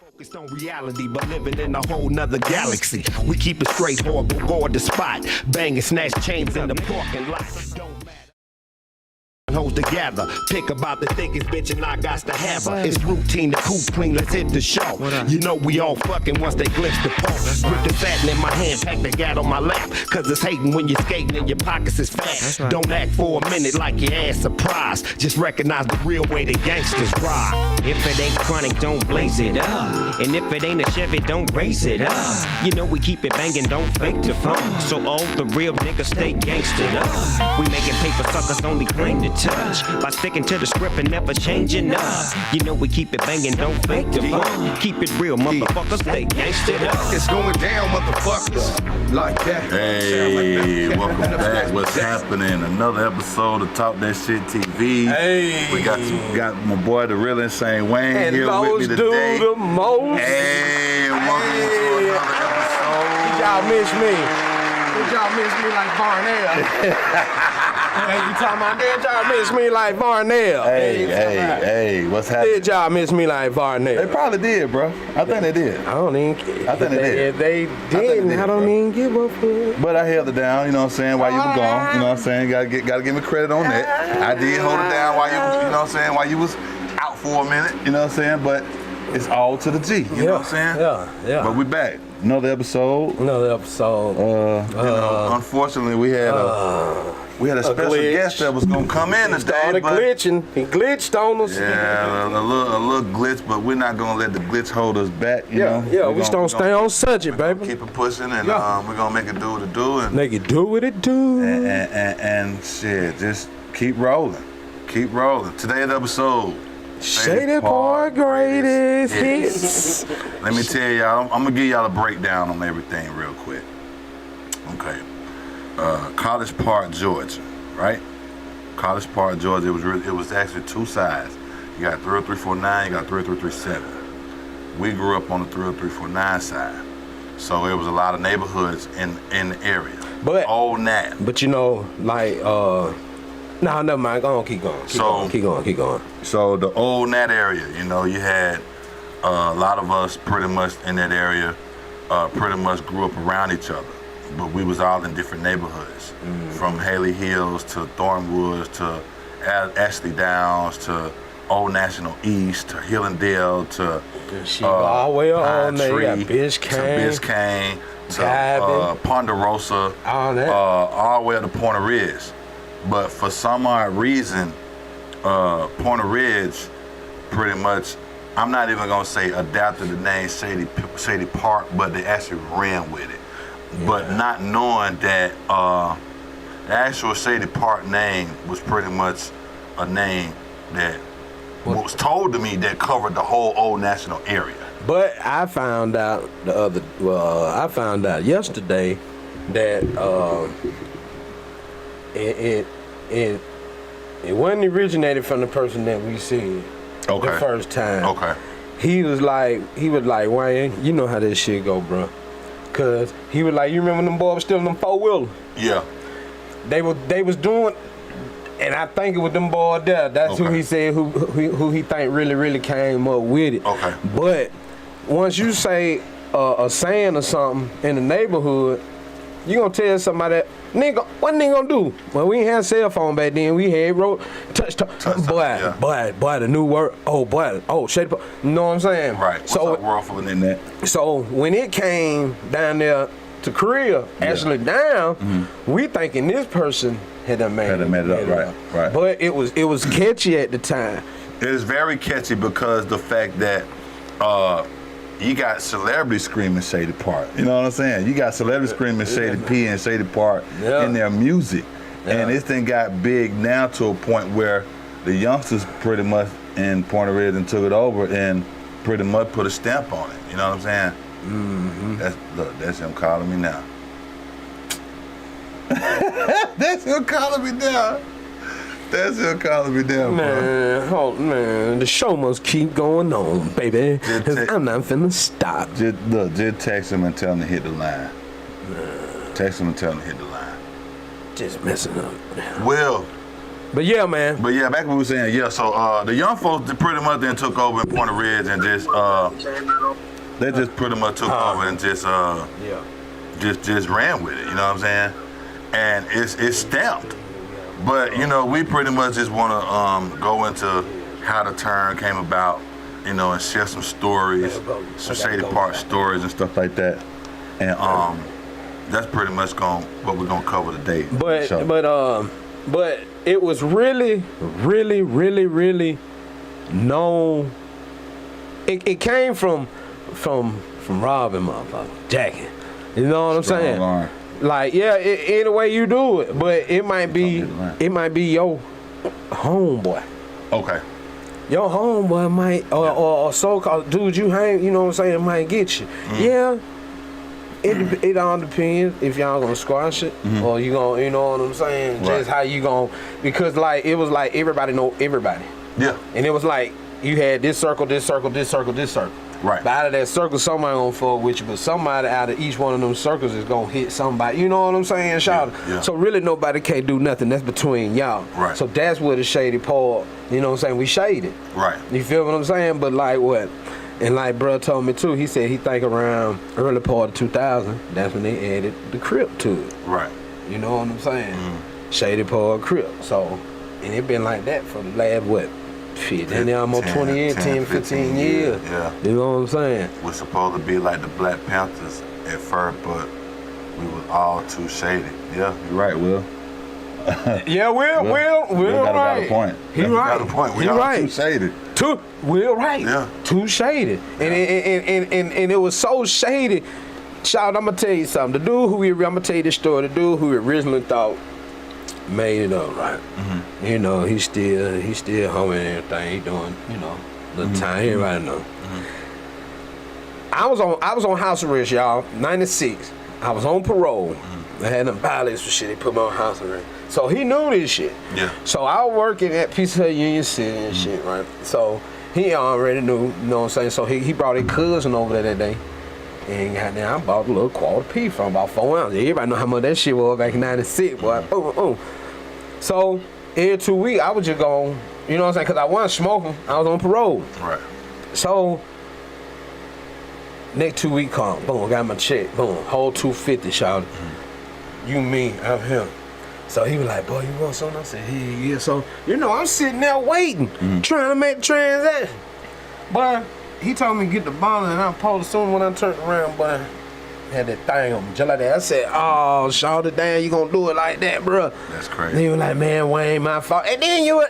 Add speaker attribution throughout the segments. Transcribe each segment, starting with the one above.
Speaker 1: Focused on reality, but living in a whole nother galaxy. We keep it straight, horrible, go the spot. Bang and snatch chains in the parking lot. Don't matter. Hoes together, pick about the thickest bitch and I got to have her. It's routine to cool clean, let's hit the show. You know we all fucking once they glimpse the pole. Grip the satin in my hand, pack the gat on my lap. Cause it's hating when you're skating and your pockets is fat. Right. Don't act for a minute like your ass surprised. Just recognize the real way the gangsters ride.
Speaker 2: If it ain't chronic, don't blaze it up. And if it ain't a Chevy, don't raise it up. You know we keep it banging, don't fake the funk. So all the real niggas stay gangstered up. We making paper suckers only claim to touch. By sticking to the script and never changing up. You know we keep it banging, don't fake the funk. Keep it real, motherfuckers, stay gangstered up.
Speaker 1: It's going down, motherfuckers. Like that.
Speaker 3: Hey, welcome back. What's happening? Another episode of Talk That Shit TV.
Speaker 4: Hey,
Speaker 3: we got my boy, the real insane Wayne,
Speaker 4: and
Speaker 3: here with me today.
Speaker 4: Do the most.
Speaker 3: Hey, welcome to another episode.
Speaker 4: Did y'all miss me? Did y'all miss me like Barnell? Hey, you talking about did y'all miss me like Varnell?
Speaker 3: Hey, what's happening?
Speaker 4: Did y'all miss me like Varnell?
Speaker 3: They probably did, bro. I think they did.
Speaker 4: I don't even care.
Speaker 3: I think they did.
Speaker 4: If they didn't, I don't even give a fuck.
Speaker 3: But I held it down, you know what I'm saying, while you were gone. You know what I'm saying? Gotta give me credit on that. I did hold it down while you was, you know what I'm saying, while you was out for a minute, you know what I'm saying? But it's all to the G, you know what I'm saying?
Speaker 4: Yeah.
Speaker 3: But we back. Another episode.
Speaker 4: You
Speaker 3: know, unfortunately we had a special guest that was gonna come in today.
Speaker 4: Started glitching. He glitched on us.
Speaker 3: Yeah, a little glitch, but we're not gonna let the glitch hold us back. You know?
Speaker 4: Yeah, we gonna stay on subject, baby.
Speaker 3: Keep it pushing, and we're gonna make it do what it do, and
Speaker 4: make it do what it do.
Speaker 3: And shit, just keep rolling. Today's episode.
Speaker 4: Shady Park greatest hits.
Speaker 3: Let me tell y'all, I'm gonna give y'all a breakdown on everything real quick. Okay. College Park, Georgia, right? College Park, Georgia. It was actually two sides. You got 30349, you got 30337. We grew up on the 30349 side, so it was a lot of neighborhoods in the area.
Speaker 4: But
Speaker 3: old Nat.
Speaker 4: But you know, like no, never mind. Go on, keep going. Keep going.
Speaker 3: So the old Nat area, you know, you had a lot of us pretty much in that area, pretty much grew up around each other. But we was all in different neighborhoods, from Haley Hills to Thornwoods to Ashley Downs to Old National East to Hillendale to
Speaker 4: all the way on there,
Speaker 3: Biscayne to Ponderosa, all the way up to Point Ridge. But for some odd reason, Point Ridge pretty much, I'm not even gonna say adapted the name Shady Park, but they actually ran with it. Yeah. But not knowing that the actual Shady Park name was pretty much a name that was told to me that covered the whole Old National area.
Speaker 4: But I found out yesterday that it wasn't originated from the person that we seen the first time.
Speaker 3: Okay.
Speaker 4: He was like, Wayne, you know how this shit go, bro. Cause he was like, you remember them boys stealing them 4-wheelers?
Speaker 3: Yeah.
Speaker 4: They was doing, and I think it was them boys there. That's who he said who he think really came up with it.
Speaker 3: Okay.
Speaker 4: But once you say a saying or something in the neighborhood, you gonna tell somebody, nigga, what nigga gonna do? Well, we ain't had a cell phone back then. We had touch. Boy, the new word. Shady Park. You know what I'm saying?
Speaker 3: Right. What's up, world full in that?
Speaker 4: So when it came down there to Korea, actually down, we thinking this person had made it up. Right. But it was catchy at the time.
Speaker 3: It is very catchy because the fact that you got celebrities screaming Shady Park. You know what I'm saying? You got celebrities screaming Shady P and Shady Park in their music. Yeah. And this thing got big now to a point where the youngsters pretty much in Point of Ridge and took it over and pretty much put a stamp on it. You know what I'm saying? Mm-hmm. That's him calling me now. That's him calling me now. That's him calling me down, bro.
Speaker 4: Man, the show must keep going on, baby. Cause I'm not finna stop.
Speaker 3: Just text him and tell him to hit the line. Text him and tell him to hit the line.
Speaker 4: Just messing up.
Speaker 3: Will,
Speaker 4: But yeah, man.
Speaker 3: But yeah, back what we were saying, yeah, so the young folks pretty much then took over in Point of Ridge and just they just pretty much took over and just ran with it, you know what I'm saying? And it's stamped. But you know, we pretty much just wanna go into how the turn came about, you know, and share some stories, some Shady Park stories and stuff like that. And that's pretty much what we're gonna cover today.
Speaker 4: But it was really known. It came from robbing motherfucker, jacking. You know what I'm saying?
Speaker 3: Line.
Speaker 4: Like, yeah, any way you do it, but it might be your homeboy.
Speaker 3: Okay.
Speaker 4: Your homeboy might, or so-called dude you hang, you know what I'm saying, might get you. Yeah. It all depends if y'all gonna squash it or you gonna, you know what I'm saying,
Speaker 3: right.
Speaker 4: Just how you gonna, because like it was like everybody know everybody.
Speaker 3: Yeah.
Speaker 4: And it was like you had this circle, this circle, this circle, this circle.
Speaker 3: Right.
Speaker 4: But out of that circle, somebody gonna fuck with you, but somebody out of each one of them circles is gonna hit somebody. You know what I'm saying, shout?
Speaker 3: Yeah.
Speaker 4: So really nobody can't do nothing. That's between y'all.
Speaker 3: Right.
Speaker 4: So that's where the Shady Park, you know what I'm saying, we shaded.
Speaker 3: Right.
Speaker 4: You feel what I'm saying? But like what? And like bruh told me too, he said he think around early part of 2000, that's when they added the Crip to it.
Speaker 3: Right.
Speaker 4: You know what I'm saying? Shady Park Crip. So, and it been like that for the last what? Shit, then they almost 20 years, 10, 15 years.
Speaker 3: Yeah.
Speaker 4: You know what I'm saying?
Speaker 3: We're supposed to be like the Black Panthers at first, but we was all too shady. Yeah, you're right, Will.
Speaker 4: Yeah, Will
Speaker 3: got
Speaker 4: right.
Speaker 3: a point.
Speaker 4: He right.
Speaker 3: Got a point. We
Speaker 4: He
Speaker 3: all
Speaker 4: right.
Speaker 3: too shady.
Speaker 4: Will right.
Speaker 3: Yeah.
Speaker 4: Too shady. And it was so shady. Child, I'm gonna tell you something. I'm gonna tell you this story. The dude who we originally thought made it up, right? You know, he still humming and everything. He doing, you know, the time. Everybody know. I was on house arrest, y'all. 96. I was on parole. I had them violations for shit. They put me on house arrest. So he knew this shit. Yeah. So I was working at Piece of Union City and shit, right? So he already knew, you know what I'm saying? So he brought his cousin over there that day. And goddamn, I bought a little quarter P from about 4 ounces. Everybody know how much that shit was back in 96, boy. So every 2 weeks, I was just going, you know what I'm saying? Because I wasn't smoking. I was on parole.
Speaker 3: Right.
Speaker 4: So next 2 weeks come, boom, got my check, boom, whole 250, shawty. You, me, I'm him. So he was like, boy, you want something? I said, yeah. So, you know, I'm sitting there waiting, trying to make the transaction. But he told me to get the bottle, and I pulled it soon when I turned around, but had that thing on me, just like that. I said, oh, shawty, damn, you gonna do it like that, bro?
Speaker 3: That's crazy.
Speaker 4: And he was like, man, ain't my fault. And then you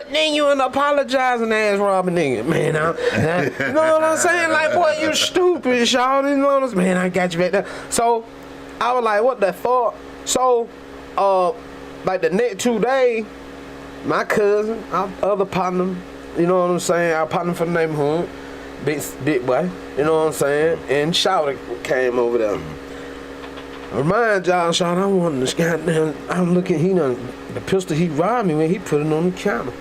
Speaker 4: an apologizing ass robbing nigga, man. You know what I'm saying? Like, boy, you stupid, shawty. You know what I'm saying? Man, I got you back there. So I was like, what the fuck? So, like the next 2 days, my cousin, our other partner, you know what I'm saying? Our partner for the neighborhood, big boy, you know what I'm saying? And Shawty came over there. Remind y'all, Shawty, I wanted this goddamn, I'm looking, the pistol he robbed me when he put it on the counter.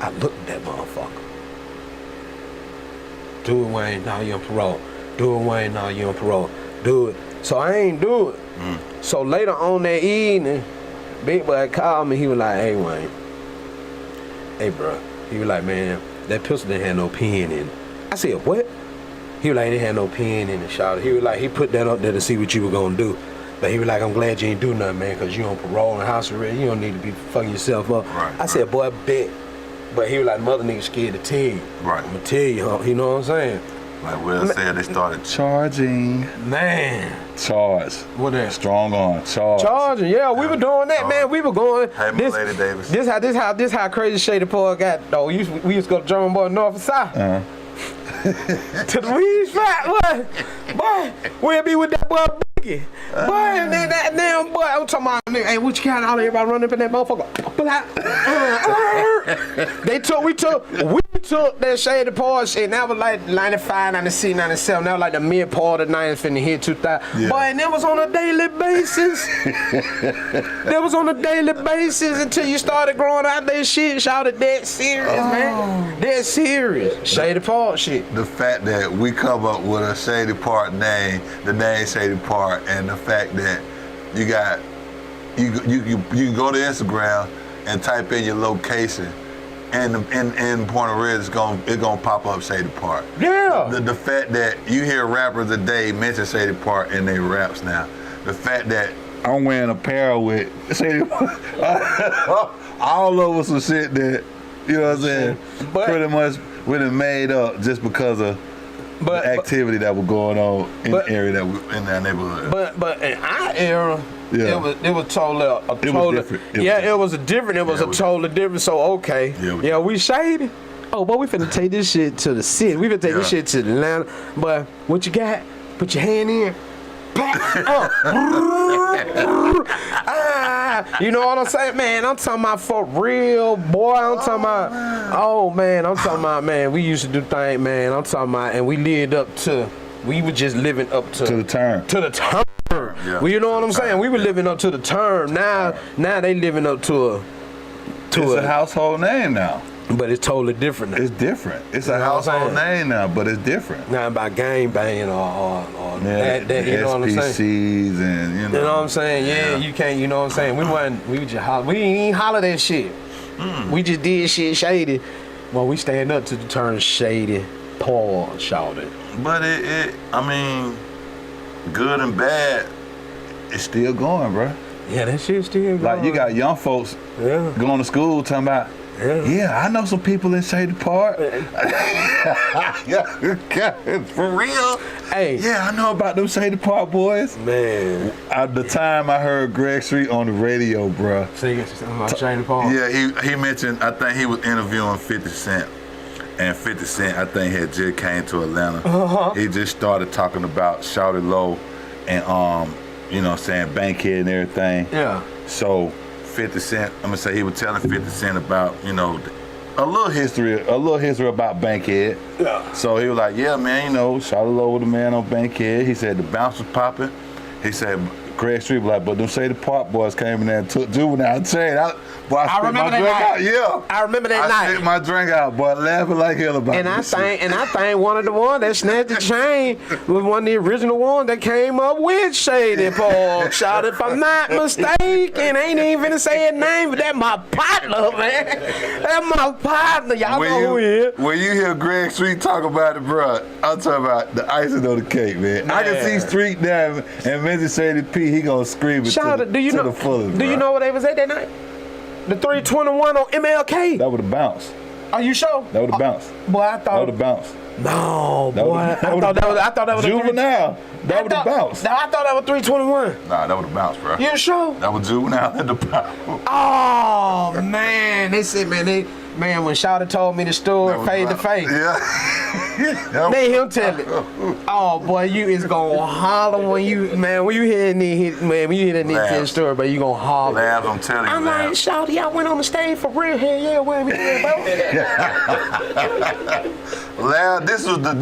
Speaker 4: I looked at that motherfucker. Do it, Wayne, now you on parole. Do it, Wayne, now you on parole. Do it. So I ain't do it. So later on that evening, big boy called me. He was like, hey, Wayne. Hey, bro. He was like, man, that pistol didn't have no pen in it. I said, what? He was like, it didn't have no pen in it, shawty. He was like, he put that up there to see what you were going to do. But he was like, I'm glad you ain't do nothing, man, because you on parole and house arrest. You don't need to be fucking yourself up. I said, boy, bet. But he was like, mother nigga scared to tell you. Right. I'm going to tell you, huh? You know what I'm saying?
Speaker 3: Like Will said, they started charging.
Speaker 4: Man.
Speaker 3: Charge.
Speaker 4: What that?
Speaker 3: Strong on. Charge.
Speaker 4: Charging, yeah. We were doing that, man. We were going.
Speaker 3: Hey, my lady Davis.
Speaker 4: This how crazy Shady Park got, though. We used to go to German Boy North and South. To the weed spot, boy. We'll be with that boy Boogie. Boy, and then that damn boy, I'm talking about, nigga, hey, what you kind of all everybody running up in that motherfucker? We took that Shady Park shit, and that was like 95, 96, 97. That was like the mid part of the 90s finna hit 2000. Yeah. Boy, and that was on a daily basis. That was on a daily basis until you started growing out that shit. Shouted that serious, man. That serious. Shady Park shit.
Speaker 3: The fact that we come up with a Shady Park name, the name Shady Park, and the fact that you got, you can go to Instagram and type in your location, and in Point Red it's gonna pop up Shady Park.
Speaker 4: Yeah.
Speaker 3: The fact that you hear rappers today mention Shady Park in their raps now, the fact that I'm wearing apparel with Shady Park, all over some shit that, you know what I'm saying, pretty much we done made up just because of the activity that was going on in the area that in that neighborhood.
Speaker 4: But in our era, it was totally
Speaker 3: different.
Speaker 4: It was totally different. So okay, we shady. Oh, but we finna take this shit to the city. We finna take this shit to Atlanta. But what you got? Put your hand in. You know what I'm saying, man? I'm talking about for real, boy. I'm talking about, I'm talking about, man. We used to do things, man. I'm talking about, and we were just living up to
Speaker 3: the term.
Speaker 4: Yeah. Well, you know what I'm saying? We were living up to the term. Now they living up to
Speaker 3: it's a household name now.
Speaker 4: But it's totally different now.
Speaker 3: It's different. It's a household name now, but it's different.
Speaker 4: Not about gang banging or that, you know what I'm saying?
Speaker 3: SPCs and, you know.
Speaker 4: You know what I'm saying? Yeah, you can't, you know what I'm saying? We ain't holler that shit. We just did shit shady. Well, we stand up to the term Shady Park, shouted.
Speaker 3: But I mean, good and bad, it's still going, bro.
Speaker 4: Yeah, that shit still going.
Speaker 3: Like, you got young folks going to school talking about, I know some people in Shady Park. For real?
Speaker 4: Hey.
Speaker 3: Yeah, I know about them Shady Park boys.
Speaker 4: Man.
Speaker 3: At the time I heard Greg Street on the radio, bro.
Speaker 4: Singing about Shady Park.
Speaker 3: Yeah, he mentioned, I think he was interviewing 50 Cent. And 50 Cent, I think, had just came to Atlanta. He just started talking about Shawty Low and, you know what I'm saying, Bankhead and everything.
Speaker 4: Yeah.
Speaker 3: So 50 Cent, I'm gonna say he was telling 50 Cent about, you know, a little history about Bankhead. Yeah. So he was like, yeah, man, you know, Shawty Low with the man on Bankhead. He said the bounce was popping. He said Greg Street was like, but them Shady Park boys came in there and took Juvenile chain. I
Speaker 4: remember that night.
Speaker 3: Yeah.
Speaker 4: I remember that night.
Speaker 3: I spit my drink out, boy, laughing like hell about it.
Speaker 4: And I think one of the ones that snatched the chain was one of the original ones that came up with Shady Park. Shout if I'm not mistaken. Ain't even finna say his name, but that's my partner, man. That's my partner. Y'all know who he is.
Speaker 3: When you hear Greg Street talk about it, bro, I'm talking about the icing on the cake, man. I can see Street down and mention Shady P. He gonna scream it to the fullest.
Speaker 4: Do you know where they was at that night? The 321 on MLK.
Speaker 3: That would have bounced.
Speaker 4: Are you sure?
Speaker 3: That would have bounced.
Speaker 4: Boy, I thought
Speaker 3: that would have bounced.
Speaker 4: No, boy. I thought that was
Speaker 3: Juvenile. That would have bounced.
Speaker 4: I thought that was 321.
Speaker 3: Nah, that would have bounced, bro.
Speaker 4: You sure?
Speaker 3: That was Juvenile at the bounce.
Speaker 4: Oh man, they said, man, when Shawty told me the story face to face.
Speaker 3: Yeah.
Speaker 4: They him tell it. Oh boy, you is gonna holler when you hear that nigga story, but you gonna holler.
Speaker 3: Labs, I'm telling you.
Speaker 4: I'm like, Shawty, I went on the stage for real. Hell yeah, with me, bro.
Speaker 3: Lab, this was the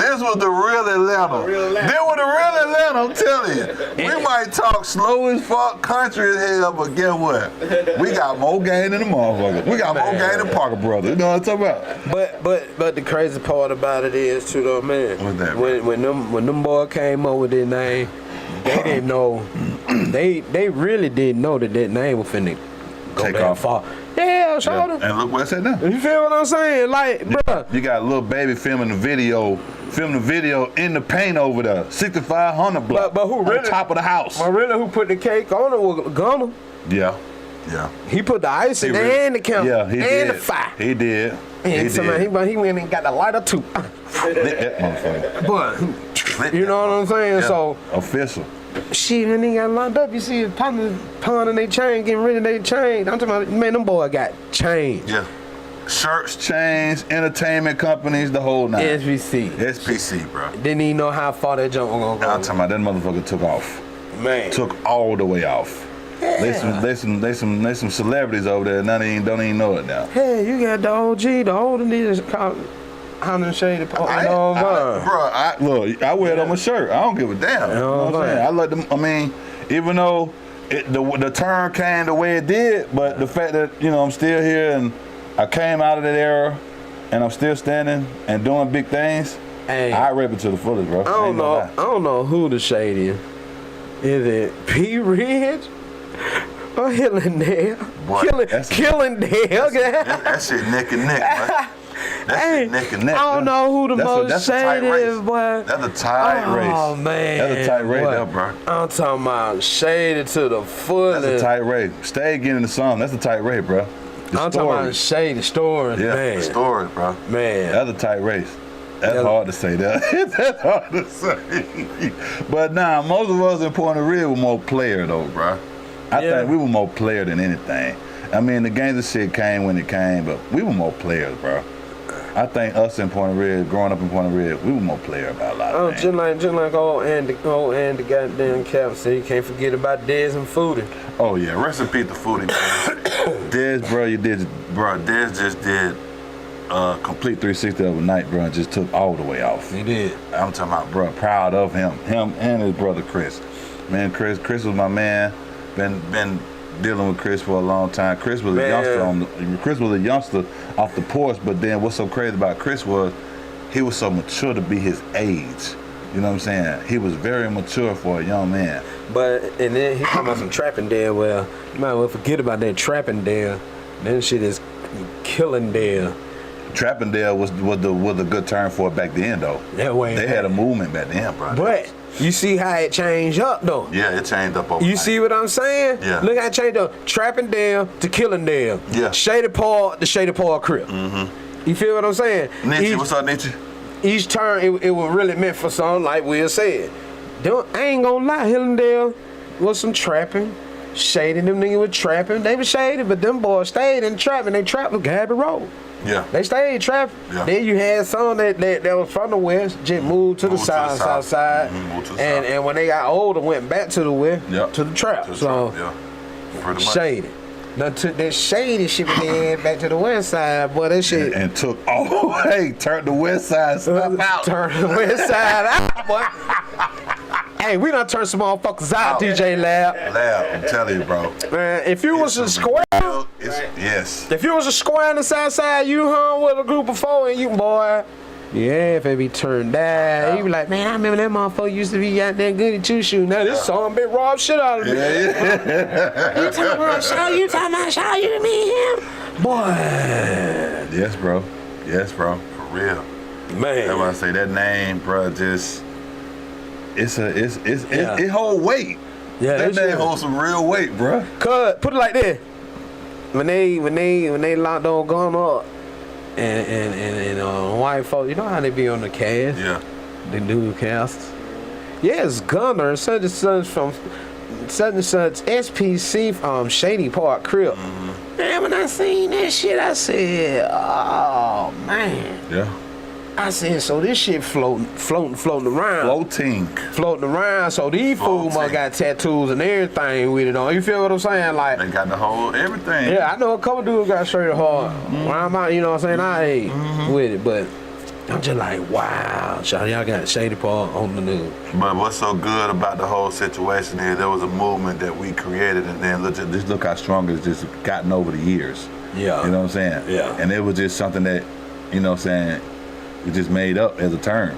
Speaker 3: real Atlanta. This was the real Atlanta, I'm telling you. We might talk slow as fuck, country as hell, but guess what? We got more game than the motherfucker. We got more game than Parker Brothers. You know what I'm talking about?
Speaker 4: But the crazy part about it is too, though, man.
Speaker 3: What's that,
Speaker 4: when them boys came up with their name, they didn't know. They really didn't know that name was finna go
Speaker 3: take
Speaker 4: that
Speaker 3: off.
Speaker 4: far. Yeah, Shawty.
Speaker 3: And look what I said now.
Speaker 4: You feel what I'm saying? Like, bruh.
Speaker 3: You got a little baby filming the video in the paint over there, 6500 block.
Speaker 4: But who really
Speaker 3: on top of the house?
Speaker 4: But really, who put the cake on it was Gunner.
Speaker 3: Yeah.
Speaker 4: He put the ice in there and the camera.
Speaker 3: Yeah, he did.
Speaker 4: And the fire.
Speaker 3: He did.
Speaker 4: And he went and got the lighter too.
Speaker 3: That motherfucker.
Speaker 4: But you know what I'm saying?
Speaker 3: Yeah.
Speaker 4: So
Speaker 3: official.
Speaker 4: Shit, and they got locked up. You see his partner pawning their chain, getting rid of their chain. I'm talking about, man, them boys got chains.
Speaker 3: Yeah. Shirts, chains, entertainment companies, the whole nine. SPC, bro.
Speaker 4: Didn't even know how far that jump was gonna go.
Speaker 3: I'm talking about that motherfucker took off.
Speaker 4: Man.
Speaker 3: Took all the way off.
Speaker 4: Yeah.
Speaker 3: They some celebrities over there. None don't even know it now.
Speaker 4: Hey, you got the OG, the older niggas called Honda Shady Park.
Speaker 3: Look, I wear it on my shirt. I don't give a damn. You know what I'm saying? I let them. I mean, even though the turn came the way it did, but the fact that I'm still here and I came out of that era and I'm still standing and doing big things.
Speaker 4: Hey,
Speaker 3: I rip it to the fullest, bro.
Speaker 4: I don't know who the Shady is. Is it P. Ridge? Oh, Hillendale.
Speaker 3: Boy,
Speaker 4: Killendale.
Speaker 3: That shit neck and neck, man. That shit neck and neck.
Speaker 4: I don't know who the most shady is, boy.
Speaker 3: That's a tight race.
Speaker 4: Oh, man.
Speaker 3: That's a tight race, there, bro.
Speaker 4: I'm talking about shady to the fullest.
Speaker 3: That's a tight race. Stay getting the song. That's a tight race, bro.
Speaker 4: I'm talking about shady stories, man.
Speaker 3: The stories, bro.
Speaker 4: Man.
Speaker 3: That's a tight race. That's hard to say that. That's hard to say. But nah, most of us in Point Real were more player though, bro. I think we were more player than anything. I mean, the gangster shit came when it came, but we were more players, bro. I think us in Point Real, growing up in Point Real, we were more player about a lot of things.
Speaker 4: Just like old Andy goddamn Cap said, you can't forget about Dez and Foodie.
Speaker 3: Oh yeah, rest in peace to Foodie, man. Dez, bro, Dez just did complete 360 overnight, bro, and just took all the way off.
Speaker 4: He did.
Speaker 3: I'm talking about, bro, proud of him and his brother Chris. Man, Chris was my man. Been dealing with Chris for a long time. Chris was a youngster off the porch, but then what's so crazy about Chris was he was so mature to be his age. You know what I'm saying? He was very mature for a young man.
Speaker 4: But and then he talking about some trapping there. Well, you might well forget about that trapping there. That shit is killing there.
Speaker 3: Trappingdale was a good term for it back then, though.
Speaker 4: That way.
Speaker 3: They had a movement back then, bro.
Speaker 4: But you see how it changed up, though.
Speaker 3: Yeah, it changed up over.
Speaker 4: You see what I'm saying?
Speaker 3: Yeah.
Speaker 4: Look how it changed up. Trappingdale to Killingdale.
Speaker 3: Yeah.
Speaker 4: Shady Park to Shady Park Crip.
Speaker 3: Mm-hmm.
Speaker 4: You feel what I'm saying?
Speaker 3: Nietzsche, what's up, Nietzsche?
Speaker 4: Each turn, it was really meant for something, like Will said. I ain't gonna lie, Hillendale was some trapping. Shady, them niggas was trapping. They was shady, but them boys stayed in trapping. They trapped with Gabby Road.
Speaker 3: Yeah.
Speaker 4: They stayed trapping.
Speaker 3: Yeah.
Speaker 4: Then you had some that was from the west, just moved to the south side.
Speaker 3: Mm-hmm,
Speaker 4: and when they got older, went back to the west, to the trap.
Speaker 3: Pretty much.
Speaker 4: Shady. Now took that shady shit with their back to the west side, boy. That shit.
Speaker 3: And took turned the west side stuff out.
Speaker 4: Turned the west side out, boy. Hey, we done turned some motherfuckers out, DJ Lab.
Speaker 3: I'm telling you, bro.
Speaker 4: Man, if you was a square,
Speaker 3: yes.
Speaker 4: If you was a square on the south side, you hung with a group of four and you, boy. Yeah, if it be turned down, you be like, man, I remember that motherfucker used to be out there good at you shooting. Now this song been robbed shit out of me. You talking about Shaw? You talking about Shaw? You mean him? Boy.
Speaker 3: Yes, bro. For real.
Speaker 4: Man.
Speaker 3: That's why I say that name, bro, just it hold weight.
Speaker 4: Yeah,
Speaker 3: that name holds some real weight, bro.
Speaker 4: Cuz, put it like this. When they locked on gun up and white folks, you know how they be on the cast?
Speaker 3: Yeah.
Speaker 4: The new casts. Yes, Gunner, such and such from such and such SPC from Shady Park Crip. Mm-hmm. Man, when I seen that shit, I said, oh man.
Speaker 3: Yeah.
Speaker 4: I said, so this shit floating around. Floating around. So these fools must got tattoos and everything with it on. You feel what I'm saying? Like
Speaker 3: they got the whole everything.
Speaker 4: Yeah, I know a couple dudes got straight hard. When I'm out, you know what I'm saying? I ain't with it, but I'm just like, wow, y'all got Shady Park on the news.
Speaker 3: But what's so good about the whole situation is there was a movement that we created, and then look how strong it's just gotten over the years.
Speaker 4: Yeah.
Speaker 3: You know what I'm saying?
Speaker 4: Yeah.
Speaker 3: And it was just something that, you know what I'm saying, we just made up as a term.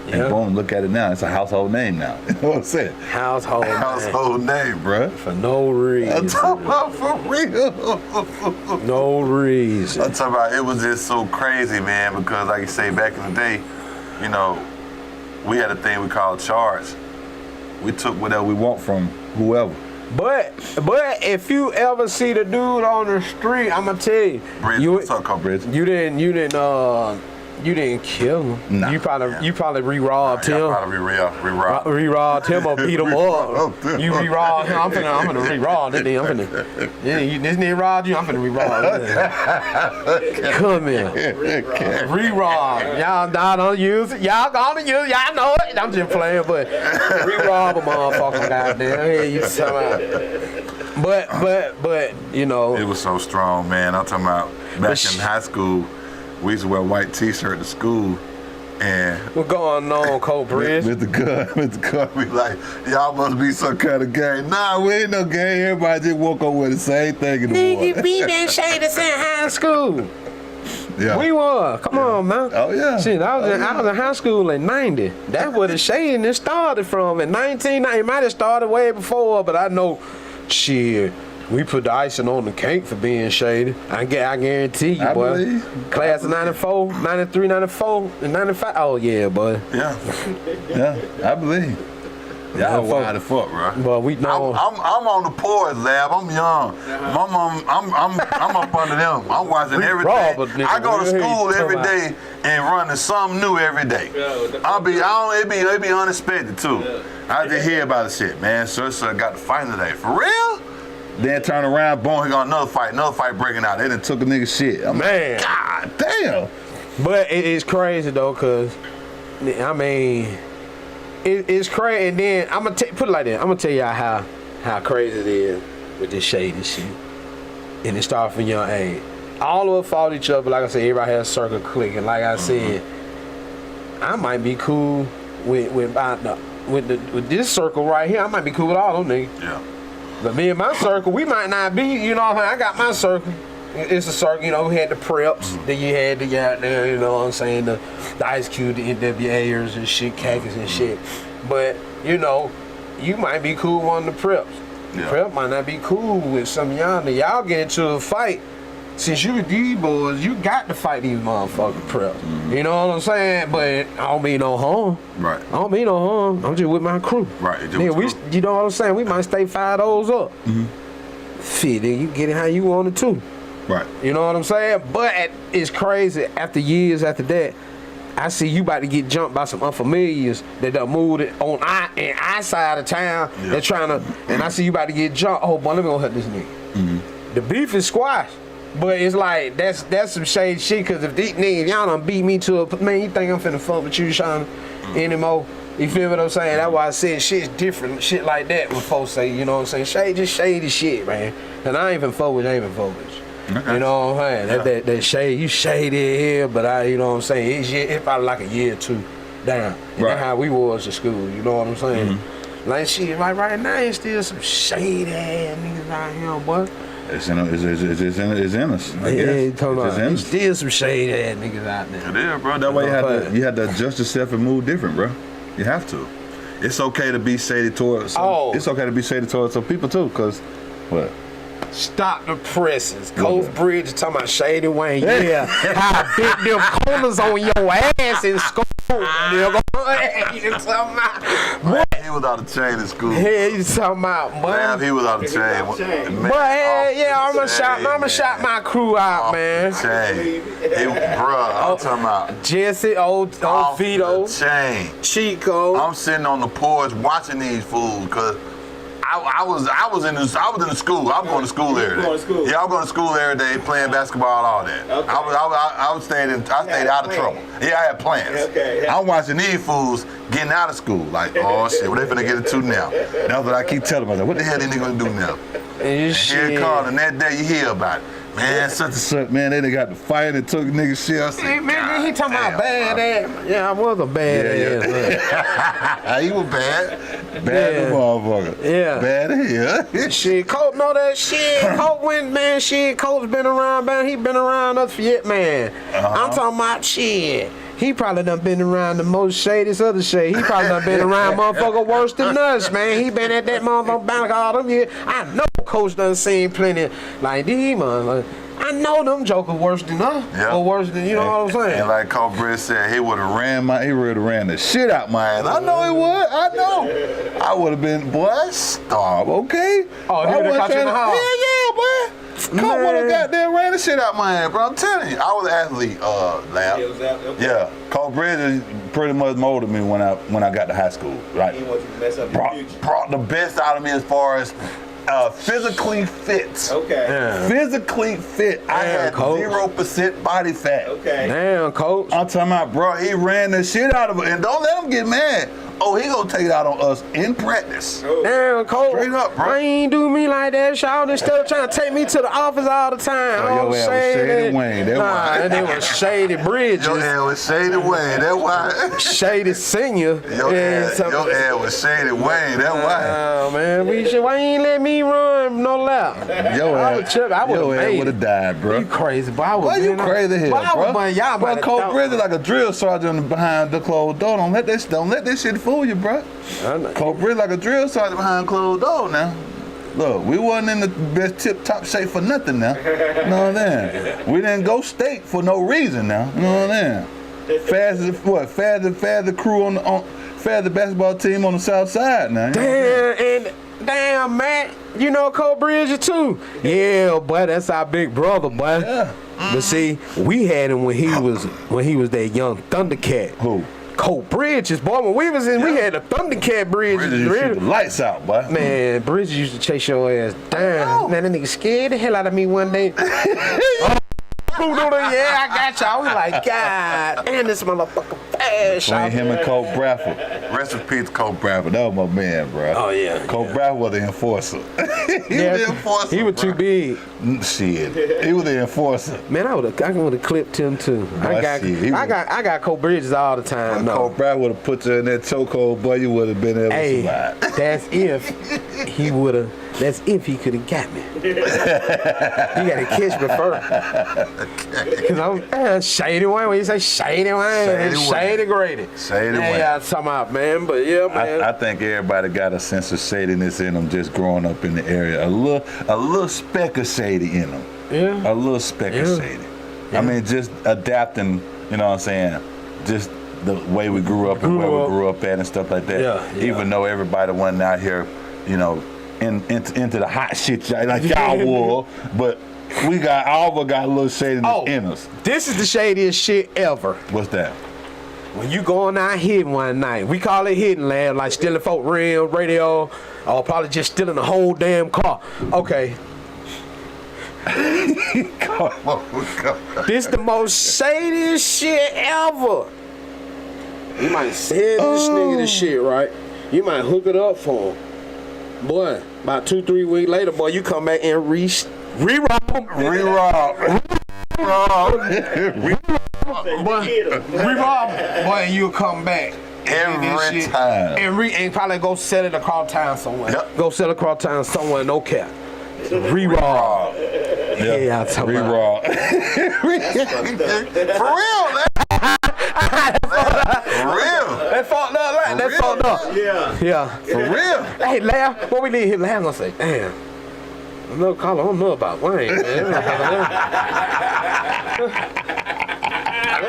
Speaker 3: And boom, look at it now. It's a household name now. You know what I'm saying? Household name, bro.
Speaker 4: For no reason.
Speaker 3: I'm talking about for real.
Speaker 4: No reason.
Speaker 3: I'm talking about it was just so crazy, man, because like you say, back in the day, you know, we had a thing we called charge. We took whatever we want from whoever.
Speaker 4: But if you ever see the dude on the street, I'ma tell you.
Speaker 3: Bridget, what's up, called Bridget?
Speaker 4: You didn't kill him.
Speaker 3: Nah.
Speaker 4: You probably re-robbed him.
Speaker 3: Probably re-robbed.
Speaker 4: Re-robbed him or beat him up. You re-robbed him. I'm finna re-rob this nigga. This nigga robbed you. I'm finna re-rob. Come here. Re-rob. Y'all don't use it. Y'all gonna use it. Y'all know it. I'm just playing, but re-rob a motherfucker. Goddamn. Hey, you talking about? But you know.
Speaker 3: It was so strong, man. I'm talking about back in high school. We used to wear a white t-shirt to school, and
Speaker 4: what's going on, Cole Bridge?
Speaker 3: With the gun, we like, y'all must be some kind of gang. Nah, we ain't no gang. Everybody just woke up with the same thing in the morning.
Speaker 4: Nigga, we been shady since high school.
Speaker 3: Yeah.
Speaker 4: We were. Come on, man.
Speaker 3: Oh yeah.
Speaker 4: Shit, I was in high school in '90. That's where the shadiness started from. In 1990, it might have started way before, but I know, shit. We put the icing on the cake for being shady. I guarantee you, boy.
Speaker 3: Believe.
Speaker 4: Class of 94, 93, 94, and 95. Oh, yeah, boy.
Speaker 3: Yeah, I believe. Y'all wild as fuck, bro.
Speaker 4: But we know.
Speaker 3: I'm on the pores lab. I'm young. My mom, I'm up under them. I'm watching everything. I go to school every day and running something new every day. It be unexpected too. I just hear about the shit, man. So got the fight today. For real? Then turn around, boom, he got another fight breaking out. They done took a nigga shit.
Speaker 4: Man.
Speaker 3: God damn.
Speaker 4: But it's crazy though, cause I mean, it's crazy. And then I'm gonna put it like that. I'm gonna tell y'all how crazy it is with this shady shit. And it starts from young age. All of us fought each other. Like I said, everybody has a circle click. And like I said, I might be cool with this circle right here. I might be cool with all them niggas.
Speaker 3: Yeah.
Speaker 4: But me and my circle, we might not be. You know what I mean? I got my circle. It's a circle, you know, we had the preps, then you had the goddamn, you know what I'm saying, the Ice Cube, the NWAers and shit, khakis and shit. But, you know, you might be cool with one of the preps. The prep might not be cool with some of y'all. Y'all get into a fight. Since you these boys, you got to fight these motherfucking preps. You know what I'm saying? But I don't mean no harm.
Speaker 3: Right.
Speaker 4: I don't mean no harm. I'm just with my crew.
Speaker 3: Right.
Speaker 4: Nigga, you know what I'm saying? We might stay 5 those up. Shit, then you get it how you want it too.
Speaker 3: Right.
Speaker 4: You know what I'm saying? But it's crazy. After years after that, I see you about to get jumped by some unfamiliars that done moved it on our side of town. Yeah. They're trying to, and I see you about to get jumped. Oh, boy, let me go hurt this nigga. The beef is squashed. But it's like, that's some shady shit, because if these niggas, y'all done beat me to a, man, you think I'm finna fuck with you, Sean, anymore? You feel what I'm saying? That's why I said shit's different, shit like that when folks say, you know what I'm saying? Shady, just shady shit, man. And I ain't even fuck with you. Okay. You know what I'm saying? Yeah. That shade, you shady here, but you know what I'm saying? It's probably like a year or two down. And that's how we was at school, you know what I'm saying? Like shit, right now, it's still some shady ass niggas out here, boy.
Speaker 3: It's in us. I guess.
Speaker 4: There's still some shady ass niggas out there.
Speaker 3: It is, bro. That way you have to adjust yourself and move different, bro. You have to. It's okay to be shady towards it's okay to be shady towards some people too, cause what?
Speaker 4: Stop the presses. Coast Bridge talking about Shady Wayne. Yeah. How I bit them corners on your ass in school. Nigga. You talking about?
Speaker 3: He was out of chain in school.
Speaker 4: Yeah, you talking about, boy.
Speaker 3: He was out of chain.
Speaker 4: But I'm gonna shout my crew out, man.
Speaker 3: Chain. I'm talking about
Speaker 4: Jesse, old Vito,
Speaker 3: chain.
Speaker 4: Chico.
Speaker 3: I'm sitting on the porch watching these fools, cause I was in the school. I'm going to school every day. Yeah, I'm going to school every day, playing basketball, all that. Okay. I stayed out of trouble. Yeah, I had plans. Okay. I'm watching these fools getting out of school. Like, oh shit, what they finna get into now? That's what I keep telling myself. What the hell they gonna do now? And here it comes, and that day you hear about it. Man, such and such, man, they done got the fight and took niggas shit. I said,
Speaker 4: man, he talking about bad ass. Yeah, I was a bad ass.
Speaker 3: He was bad. Bad motherfucker.
Speaker 4: Yeah.
Speaker 3: Bad as hell.
Speaker 4: Shit, Colt know that shit. Colt went, man, shit. Colt's been around, man. He been around us for yet, man. I'm talking about shit. He probably done been around the most shadiest other shade. He probably done been around motherfucker worse than us, man. He been at that motherfucker bank all them years. I know Coach done seen plenty like these motherfuckers. I know them jokers worse than us, or worse than, you know what I'm saying?
Speaker 3: And like Coach Britt said, he would have ran the shit out my ass. I know he would. I know. I would have been, boy, starve, okay?
Speaker 4: Oh, he would have caught you in the house?
Speaker 3: Yeah, boy. Coach would have goddamn ran the shit out my ass, bro. I'm telling you, I was an athlete, Lab. Yeah, Coach Bridges pretty much molded me when I got to high school, right?
Speaker 5: He wanted you to mess up
Speaker 3: brought the best out of me as far as physically fit.
Speaker 5: Okay.
Speaker 3: Yeah. Physically fit. I had 0% body fat.
Speaker 5: Okay.
Speaker 4: Damn, Coach.
Speaker 3: I'm talking about, bro, he ran the shit out of it. And don't let him get mad. Oh, he gonna take it out on us in practice.
Speaker 4: Damn, Coach.
Speaker 3: Straight up, bro.
Speaker 4: I ain't do me like that, y'all. Instead of trying to take me to the office all the time.
Speaker 3: Your ass was Shady Wayne.
Speaker 4: And they was Shady Bridges.
Speaker 3: Your ass was Shady Wayne. That's why.
Speaker 4: Shady Senior.
Speaker 3: Your ass was Shady Wayne. That's why.
Speaker 4: Oh, man. Why you ain't let me run no lap?
Speaker 3: Your ass would have died, bro.
Speaker 4: You crazy, bro. Why
Speaker 3: you crazy here, bro?
Speaker 4: Y'all
Speaker 3: bro, Coach Bridges like a drill sergeant behind the closed door. Don't let this shit fool you, bro. Coach Bridges like a drill sergeant behind closed door now. Look, we wasn't in the best tip-top shape for nothing now. You know what I'm saying? We didn't go state for no reason now. You know what I'm saying? Fast the crew fast the basketball team on the south side now.
Speaker 4: Damn, man. You know Cole Bridges too? Yeah, boy, that's our big brother, boy. Yeah. But see, we had him when he was that young Thundercat.
Speaker 3: Who?
Speaker 4: Cole Bridges, boy. When we was in, we had a Thundercat Bridges.
Speaker 3: Bridges used to shoot the lights out, boy.
Speaker 4: Man, Bridges used to chase your ass down. Man, that nigga scared the hell out of me one day. Yeah, I got y'all. We like, God damn, this motherfucker fast.
Speaker 3: Between him and Cole Bradford. Rest in peace, Cole Bradford. That was my man, bro.
Speaker 4: Oh, yeah.
Speaker 3: Cole Bradford was the enforcer. He was the enforcer.
Speaker 4: He was too big.
Speaker 3: Shit. He was the enforcer.
Speaker 4: Man, I would have clipped him too.
Speaker 3: Boy,
Speaker 4: I got Cole Bridges all the time. No.
Speaker 3: Cole Bradford would have put you in that chokehold, boy. You would have been able to survive.
Speaker 4: That's if he would have. That's if he could have got me. You gotta catch me first. Cause I'm Shady Wayne. When you say Shady Wayne, Shady Grady.
Speaker 3: Shady Wayne.
Speaker 4: Yeah, talking about, man. But yeah, man.
Speaker 3: I think everybody got a sense of shadiness in them just growing up in the area. A little speck of shady in them.
Speaker 4: Yeah.
Speaker 3: A little speck of shady. Yeah. I mean, just adapting. You know what I'm saying? Just the way we grew up and where we grew up at and stuff like that.
Speaker 4: Yeah.
Speaker 3: Even though everybody wasn't out here, you know, into the hot shit like y'all were, but all of us got a little shadiness in us.
Speaker 4: This is the shadiest shit ever.
Speaker 3: What's that?
Speaker 4: When you going out hitting one night, we call it hitting, lad, like stealing folk real radio, or probably just stealing the whole damn car. Okay. This the most shadiest shit ever. You might send this nigga the shit, right? You might hook it up for him. Boy, about 2-3 weeks later, boy, you come back and re-rob him. Boy, and you'll come back.
Speaker 3: Every time.
Speaker 4: And probably go sell it across town somewhere. Yep. Go sell it across town somewhere, no cap. Re-rob. Yeah, I'm talking about.
Speaker 3: For real, man. For real.
Speaker 4: That's fucked up, right? That's fucked up. Yeah.
Speaker 3: For real.
Speaker 4: Hey, Laugh, what we need here, Laugh gonna say, damn. Another caller, I don't know about Wayne, man.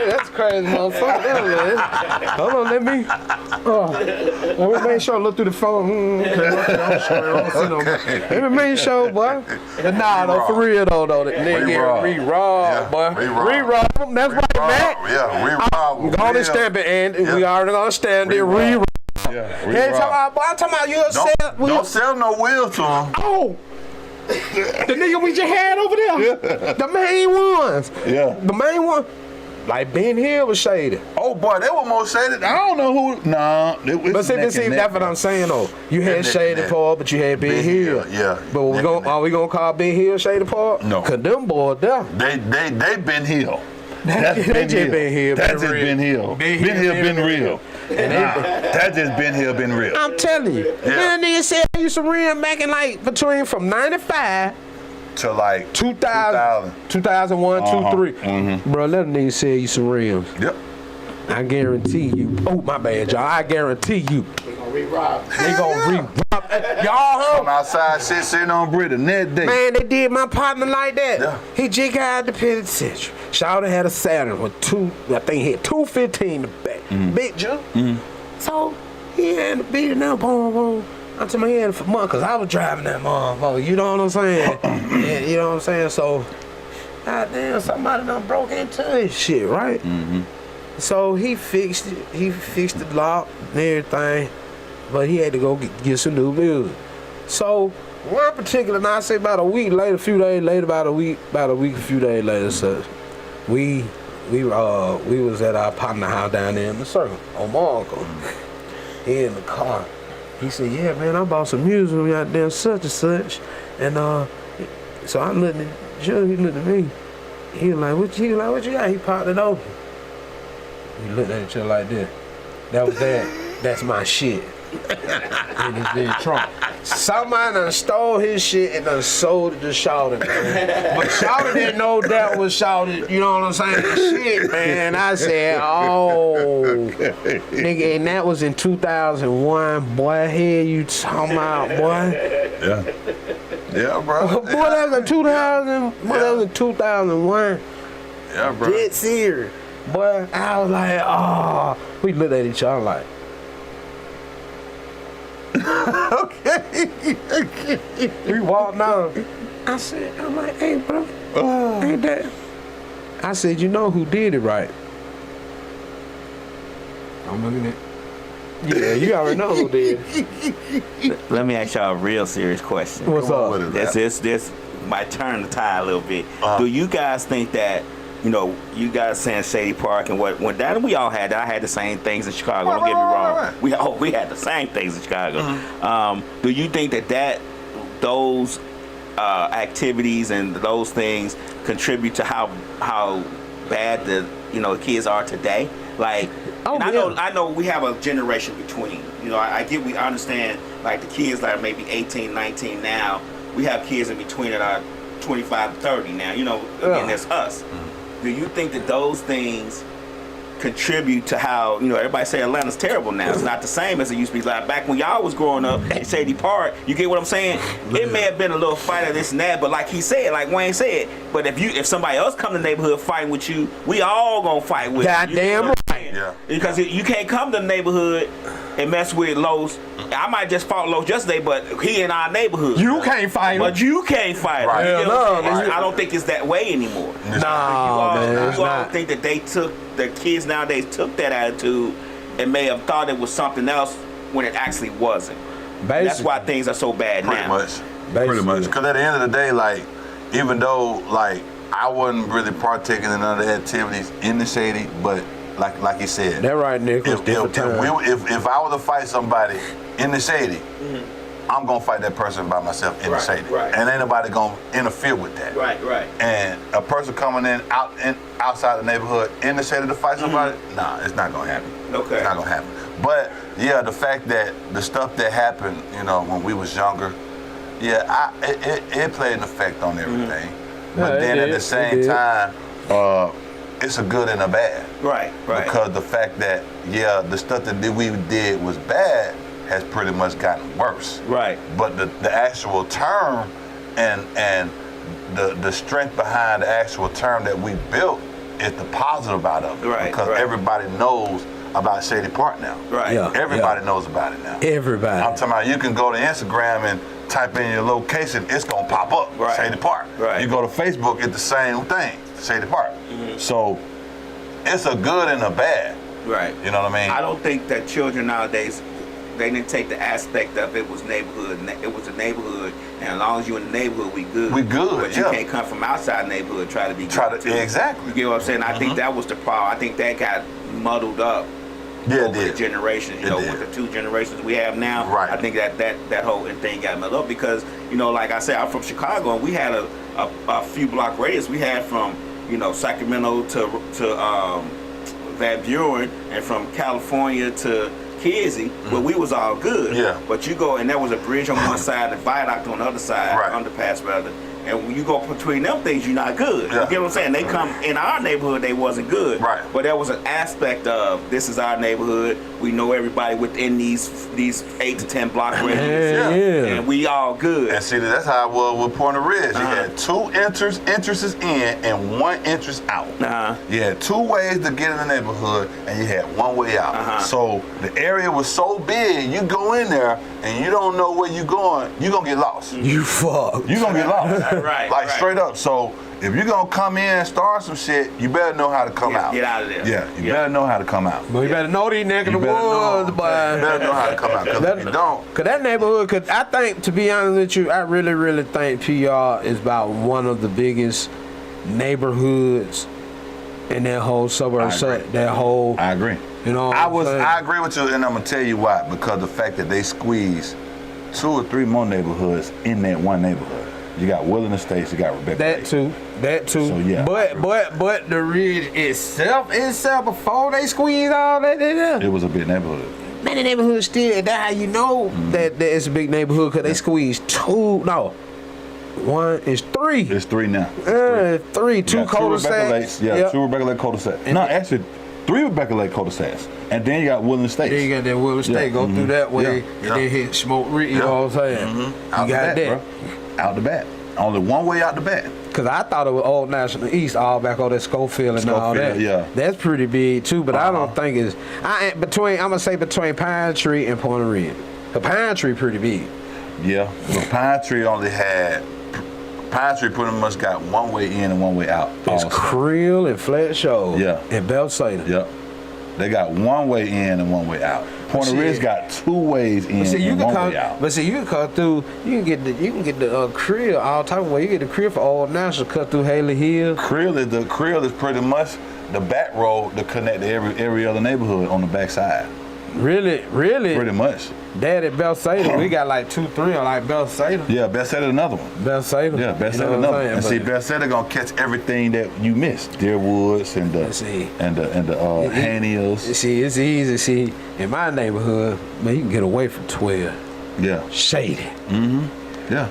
Speaker 4: That's crazy, motherfucker. Man. Hold on, let me make sure I look through the phone. Let me make sure, boy. But nah, though, for real, though, that nigga re-rob, boy. Re-rob him, that's right, man.
Speaker 3: Yeah, re-rob.
Speaker 4: I'm going to stamp it, and we already gonna stand there, re-rob.
Speaker 3: Yeah,
Speaker 4: I'm talking about you
Speaker 3: don't sell no wheels to him.
Speaker 4: Oh! The nigga we just had over there. The main ones.
Speaker 3: Yeah.
Speaker 4: The main one. Like Ben Hill was shady.
Speaker 3: Oh boy, they were more shady. I don't know who. Nah,
Speaker 4: but see, that's what I'm saying though. You had Shady Park, but you had Ben Hill.
Speaker 3: Yeah.
Speaker 4: But are we gonna call Ben Hill Shady Park?
Speaker 3: No.
Speaker 4: Cause them boys there.
Speaker 3: They Ben Hill.
Speaker 4: That's Ben Hill.
Speaker 3: That's just Ben Hill. Ben Hill been real. That's just Ben Hill been real.
Speaker 4: I'm telling you. Then nigga said I used to rim back in like from 95
Speaker 3: to like
Speaker 4: 2000, 2001, 2003.
Speaker 3: Mm-hmm.
Speaker 4: Bro, let a nigga say you some rims.
Speaker 3: Yep.
Speaker 4: I guarantee you. Oh, my bad, y'all. I guarantee you. They gonna re-rob. Y'all heard?
Speaker 3: From outside shit sitting on Britain that day.
Speaker 4: Man, they did my partner like that.
Speaker 3: Yeah.
Speaker 4: He just got out the penitentiary. Shawty had a Saturn with I think he had 215 in the back. Big jump. So he had to beat it up on until my head for months, because I was driving that motherfucker. You know what I'm saying? Yeah, you know what I'm saying? So, goddamn, somebody done broke into his shit, right? So he fixed it. He fixed the lock and everything, but he had to go get some new music. So one particular night, I say about a week later, a few days later, a few days later, so we was at our partner house down there in the circle on my uncle. He in the car. He said, "Yeah, man, I bought some music out there, such and such." And so I looked at Joe. He looked at me. He was like, "What you got?" He popped it open. We looked at each other like this. That was that. That's my shit. in his big trunk. Somebody done stole his shit and done sold it to Shawty, man. But Shawty didn't know that was Shawty, you know what I'm saying? Shit, man. I said, oh, nigga, and that was in 2001. Boy, here you talking about, boy.
Speaker 3: Yeah. Yeah, bro.
Speaker 4: Boy, that was in 2000. Boy, that was in 2001.
Speaker 3: Yeah, bro.
Speaker 4: Dead serious. Boy, I was like, oh. We looked at each other like, okay. We walked down. I'm like, hey, bro. Ain't that? I said, you know who did it right? I'm looking at. Yeah, you already know who did.
Speaker 5: Let me ask y'all a real serious question.
Speaker 4: What's up?
Speaker 5: This might turn the tide a little bit. Do you guys think that, you know, you guys saying Shady Park and what that we all had that. I had the same things in Chicago. Don't get me wrong. We had the same things in Chicago. Mm-hmm. Do you think that those activities and those things contribute to how bad the kids are today? Like, I know we have a generation between. You know, I understand like the kids that are maybe 18, 19 now. We have kids in between that are 25 to 30 now. You know, again, that's us. Mm-hmm. Do you think that those things contribute to how, everybody say Atlanta's terrible now? It's not the same as it used to be. Like back when y'all was growing up at Shady Park, you get what I'm saying? It may have been a little fight of this and that, but like he said, like Wayne said, but if somebody else come to the neighborhood fighting with you, we all gonna fight with you.
Speaker 4: Goddamn right.
Speaker 3: Yeah.
Speaker 5: Because you can't come to the neighborhood and mess with Los. I might just fought Los yesterday, but he in our neighborhood.
Speaker 4: You can't fight him.
Speaker 5: But you can't fight him.
Speaker 3: Right.
Speaker 5: I don't think it's that way anymore.
Speaker 4: Man,
Speaker 5: you all think that the kids nowadays took that attitude and may have thought it was something else when it actually wasn't.
Speaker 4: Basically.
Speaker 5: That's why things are so bad now.
Speaker 3: Pretty much. Because at the end of the day, like, even though, like, I wasn't really partaking in none of the activities in the Shady, but like you said,
Speaker 4: that right, Nick.
Speaker 3: If I were to fight somebody in the Shady, I'm gonna fight that person by myself in the Shady, and ain't nobody gonna interfere with that.
Speaker 5: Right.
Speaker 3: And a person coming outside the neighborhood in the Shady to fight somebody, nah, it's not gonna happen.
Speaker 5: Okay,
Speaker 3: it's not gonna happen. But yeah, the fact that the stuff that happened, when we was younger, it played an effect on everything. But then at the same time, it's a good and a bad. Right. Because the fact that, the stuff that we did was bad has pretty much gotten worse. Right. But the actual term and the strength behind the actual term that we built is the positive out of it. Right. Because everybody knows about Shady Park now. Right. Yeah, everybody knows about it now.
Speaker 4: Everybody.
Speaker 3: I'm talking about you can go to Instagram and type in your location, it's gonna pop up. Right. Shady Park. Right. You go to Facebook, it's the same thing. Shady Park. Mm-hmm. So it's a good and a bad. Right. You know what I mean?
Speaker 5: I don't think that children nowadays, they didn't take the aspect of it was neighborhood. It was a neighborhood, and as long as you're in the neighborhood, we good.
Speaker 3: We good.
Speaker 5: But you can't come from outside the neighborhood and try to be good too.
Speaker 3: Exactly.
Speaker 5: You get what I'm saying? I think that was the problem. I think that got muddled up. Over the generations, with the two generations we have now, I think that whole thing got muddled up because, like I said, I'm from Chicago, and we had a few block radius. We had from, Sacramento to Van Buren, and from California to Kizzy, where we was all good. Yeah. But you go, and there was a bridge on one side and a viaduct on the other side, underpass rather. And when you go between them things, you're not good. Yeah. You get what I'm saying? They come in our neighborhood, they wasn't good. Right. But there was an aspect of this is our neighborhood. We know everybody within these 8 to 10 block radius. And we all good.
Speaker 3: And see, that's how it was with Point of Ridge. You had two entrances in and one entrance out. You had two ways to get in the neighborhood, and you had one way out. So the area was so big, you go in there and you don't know where you're going, you're gonna get lost.
Speaker 4: You fuck.
Speaker 3: You're gonna get lost. Right. Straight up. So if you're gonna come in and start some shit, you better know how to come out.
Speaker 5: Get out of there.
Speaker 3: Yeah, you better know how to come out.
Speaker 4: But you better know these niggas the woods, boy.
Speaker 3: You better know how to come out. Because if you don't.
Speaker 4: Cause that neighborhood, I think, to be honest with you, I really, really think PR is about one of the biggest neighborhoods in that whole suburb. I
Speaker 3: agree. I agree with you, and I'm gonna tell you why. Because the fact that they squeeze 2 or 3 more neighborhoods in that one neighborhood. You got Willing Estates, you got Rebecca.
Speaker 4: That too. So yeah. But the Ridge itself before they squeezed all that in there.
Speaker 3: It was a big neighborhood.
Speaker 4: Man, the neighborhood still, that's how you know that it's a big neighborhood, because they squeeze three.
Speaker 3: It's 3 now.
Speaker 4: Three, two cul-de-sacs.
Speaker 3: Yeah, 2 Rebecca Lake cul-de-sacs. No, actually, 3 Rebecca Lake cul-de-sacs. And then you got Woodland Estates.
Speaker 4: Then you got that Woodland Estate. Go through that way, and then hit Smoke Reed, you know what I'm saying? You got that.
Speaker 3: Bro. Out the back. Only one way out the back.
Speaker 4: Because I thought it was Old National East, all back on that Schofield and all that.
Speaker 3: Yeah.
Speaker 4: That's pretty big, too, but I don't think it's... I'm going to say between Pine Tree and Point of Red. The Pine Tree pretty big.
Speaker 3: Yeah, but Pine Tree pretty much got one way in and one way out.
Speaker 4: It's Creel and Flat Show.
Speaker 3: Yeah.
Speaker 4: And Belsada.
Speaker 3: Yep. They got one way in and one way out. Point of Ridge got 2 ways in and one way out.
Speaker 4: But see, you can cut through. You can get the Creel all type of way. You get the Creel for Old National, cut through Haley Hill.
Speaker 3: Creel is pretty much the back road to connect to every other neighborhood on the back side.
Speaker 4: Really?
Speaker 3: Pretty much.
Speaker 4: That at Belsada, we got like 2, 3 on like Belsada.
Speaker 3: Yeah, Belsada another one.
Speaker 4: Belsada.
Speaker 3: Yeah, Belsada another one. And see, Belsada gonna catch everything that you missed. Deerwoods and the Haniels.
Speaker 4: See, it's easy. See, in my neighborhood, man, you can get away from 12.
Speaker 3: Yeah.
Speaker 4: Shady.
Speaker 3: Yeah.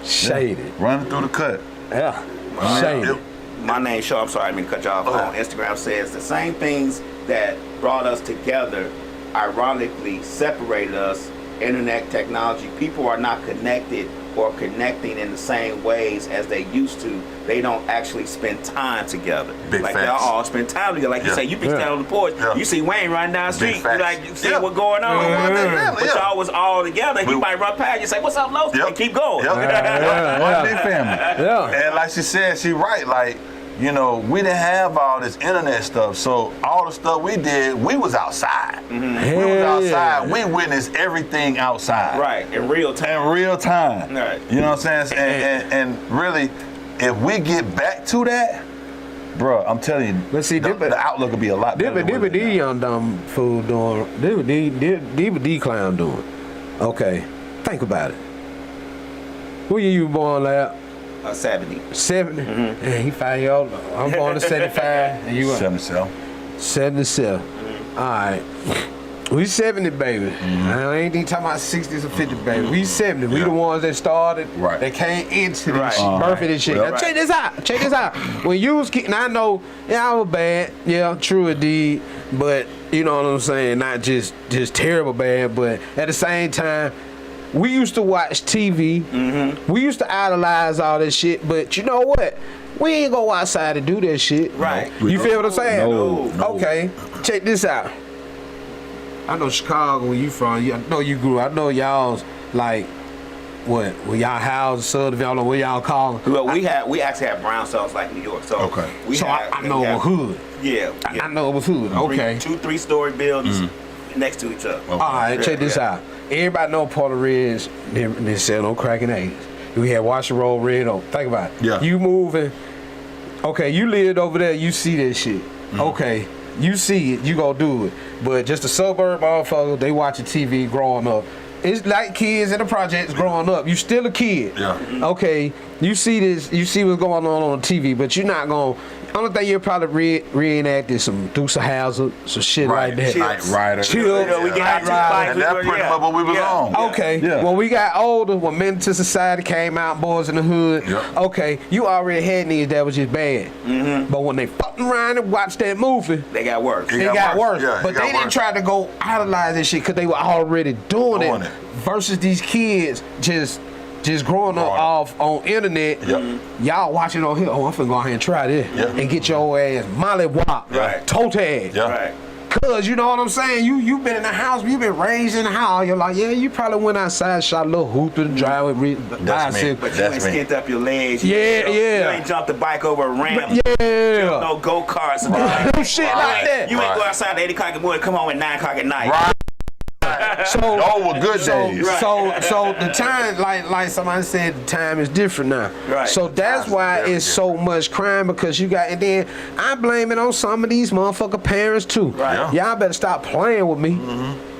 Speaker 4: Shady.
Speaker 3: Yeah. Running through the cut.
Speaker 4: Yeah. Shady.
Speaker 5: My name's Shaw. I'm sorry, I didn't mean to cut you off. On Instagram says the same things that brought us together ironically separated us. Internet technology. People are not connected or connecting in the same ways as they used to. They don't actually spend time together.
Speaker 3: Big
Speaker 5: like
Speaker 3: facts.
Speaker 5: they all spend time together. Like you say, you be standing on the porch, you see Wayne running down the street, you like you see what's going on. But y'all was all together. He might run past you, say, "What's up, Lo?" And keep going.
Speaker 3: One big family.
Speaker 4: Yeah.
Speaker 3: And like she said, she right. Like, you know, we didn't have all this internet stuff, so all the stuff we did, we was outside. We was outside. We witnessed everything outside.
Speaker 5: Right, in real time.
Speaker 3: In real time.
Speaker 5: Right.
Speaker 3: You know what I'm saying? And really, if we get back to that, bro, I'm telling you, the outlook will be a lot better.
Speaker 4: D young dumb fool doing. D clown doing. Okay, think about it. Who you born like?
Speaker 5: 70.
Speaker 4: 70? Yeah, he 5 years old. I'm born to 75. And you what?
Speaker 3: 77.
Speaker 4: 77. All right. We 70, baby. I ain't even talking about 60s or 50, baby. We 70. We the ones that started.
Speaker 3: Right.
Speaker 4: That came into this shit, birthing this shit. Now, check this out. Check this out. When you was kidding, I know, I was bad. Yeah, true indeed. But, you know what I'm saying? Not just terrible bad, but at the same time, we used to watch TV. We used to idolize all this shit, but you know what? We ain't go outside to do that shit.
Speaker 5: Right.
Speaker 4: You feel what I'm saying?
Speaker 3: No.
Speaker 4: Okay, check this out. I know Chicago, where you from. I know you grew up. I know y'all's like, what? Where y'all house, Southern, y'all know where y'all call them.
Speaker 5: Well, we actually have brown cells like New York. So
Speaker 3: Okay.
Speaker 4: I know it was hood.
Speaker 5: Yeah.
Speaker 4: I know it was hood. Okay.
Speaker 5: 2, 3-story buildings next to each other.
Speaker 4: All right, check this out. Everybody know Port of Reds, they sell no cracking eggs. We had Wash and Roll Red Oak. Think about it.
Speaker 3: Yeah.
Speaker 4: You moving. Okay, you lived over there, you see that shit. Okay, you see it, you gonna do it. But just a suburb motherfucker, they watching TV growing up. It's like kids in the projects growing up. You still a kid.
Speaker 3: Yeah.
Speaker 4: Okay, you see this, you see what's going on the TV, but you're not gonna. Only thing you'll probably reenact is some Dukes of Hazzard, some shit like that.
Speaker 3: Knight Rider.
Speaker 4: Chill.
Speaker 5: We get
Speaker 3: And that's pretty much what we was on.
Speaker 4: Okay,
Speaker 3: Yeah.
Speaker 4: when we got older, when Men to Society came out, Boys in the Hood, okay, you already had niggas that was just bad. But when they fucking around and watched that movie,
Speaker 5: They got worse.
Speaker 4: it got worse.
Speaker 3: Yeah,
Speaker 4: But they didn't try to go idolize this shit because they were already doing it. Versus these kids just growing up off on internet. Y'all watching on here. Oh, I'm finna go ahead and try this and get your ass mollywop, toe tag.
Speaker 5: Right.
Speaker 4: Cause you know what I'm saying? You been in the house, you been raised in the house. You're like, yeah, you probably went outside, shot a little hoop in the driveway, bicycle.
Speaker 5: But you ain't skint up your legs.
Speaker 4: Yeah.
Speaker 5: You ain't jumped the bike over a ramp.
Speaker 4: Yeah.
Speaker 5: No go-karts.
Speaker 4: Shit like that.
Speaker 5: You ain't go outside at 8 o'clock in the morning, come home at 9 o'clock at night.
Speaker 3: Right.
Speaker 4: So,
Speaker 3: were good days.
Speaker 4: So the time, like somebody said, the time is different now.
Speaker 5: Right.
Speaker 4: So that's why it's so much crime, because you got, and then I blame it on some of these motherfucker parents too.
Speaker 5: Right.
Speaker 4: Y'all better stop playing with me.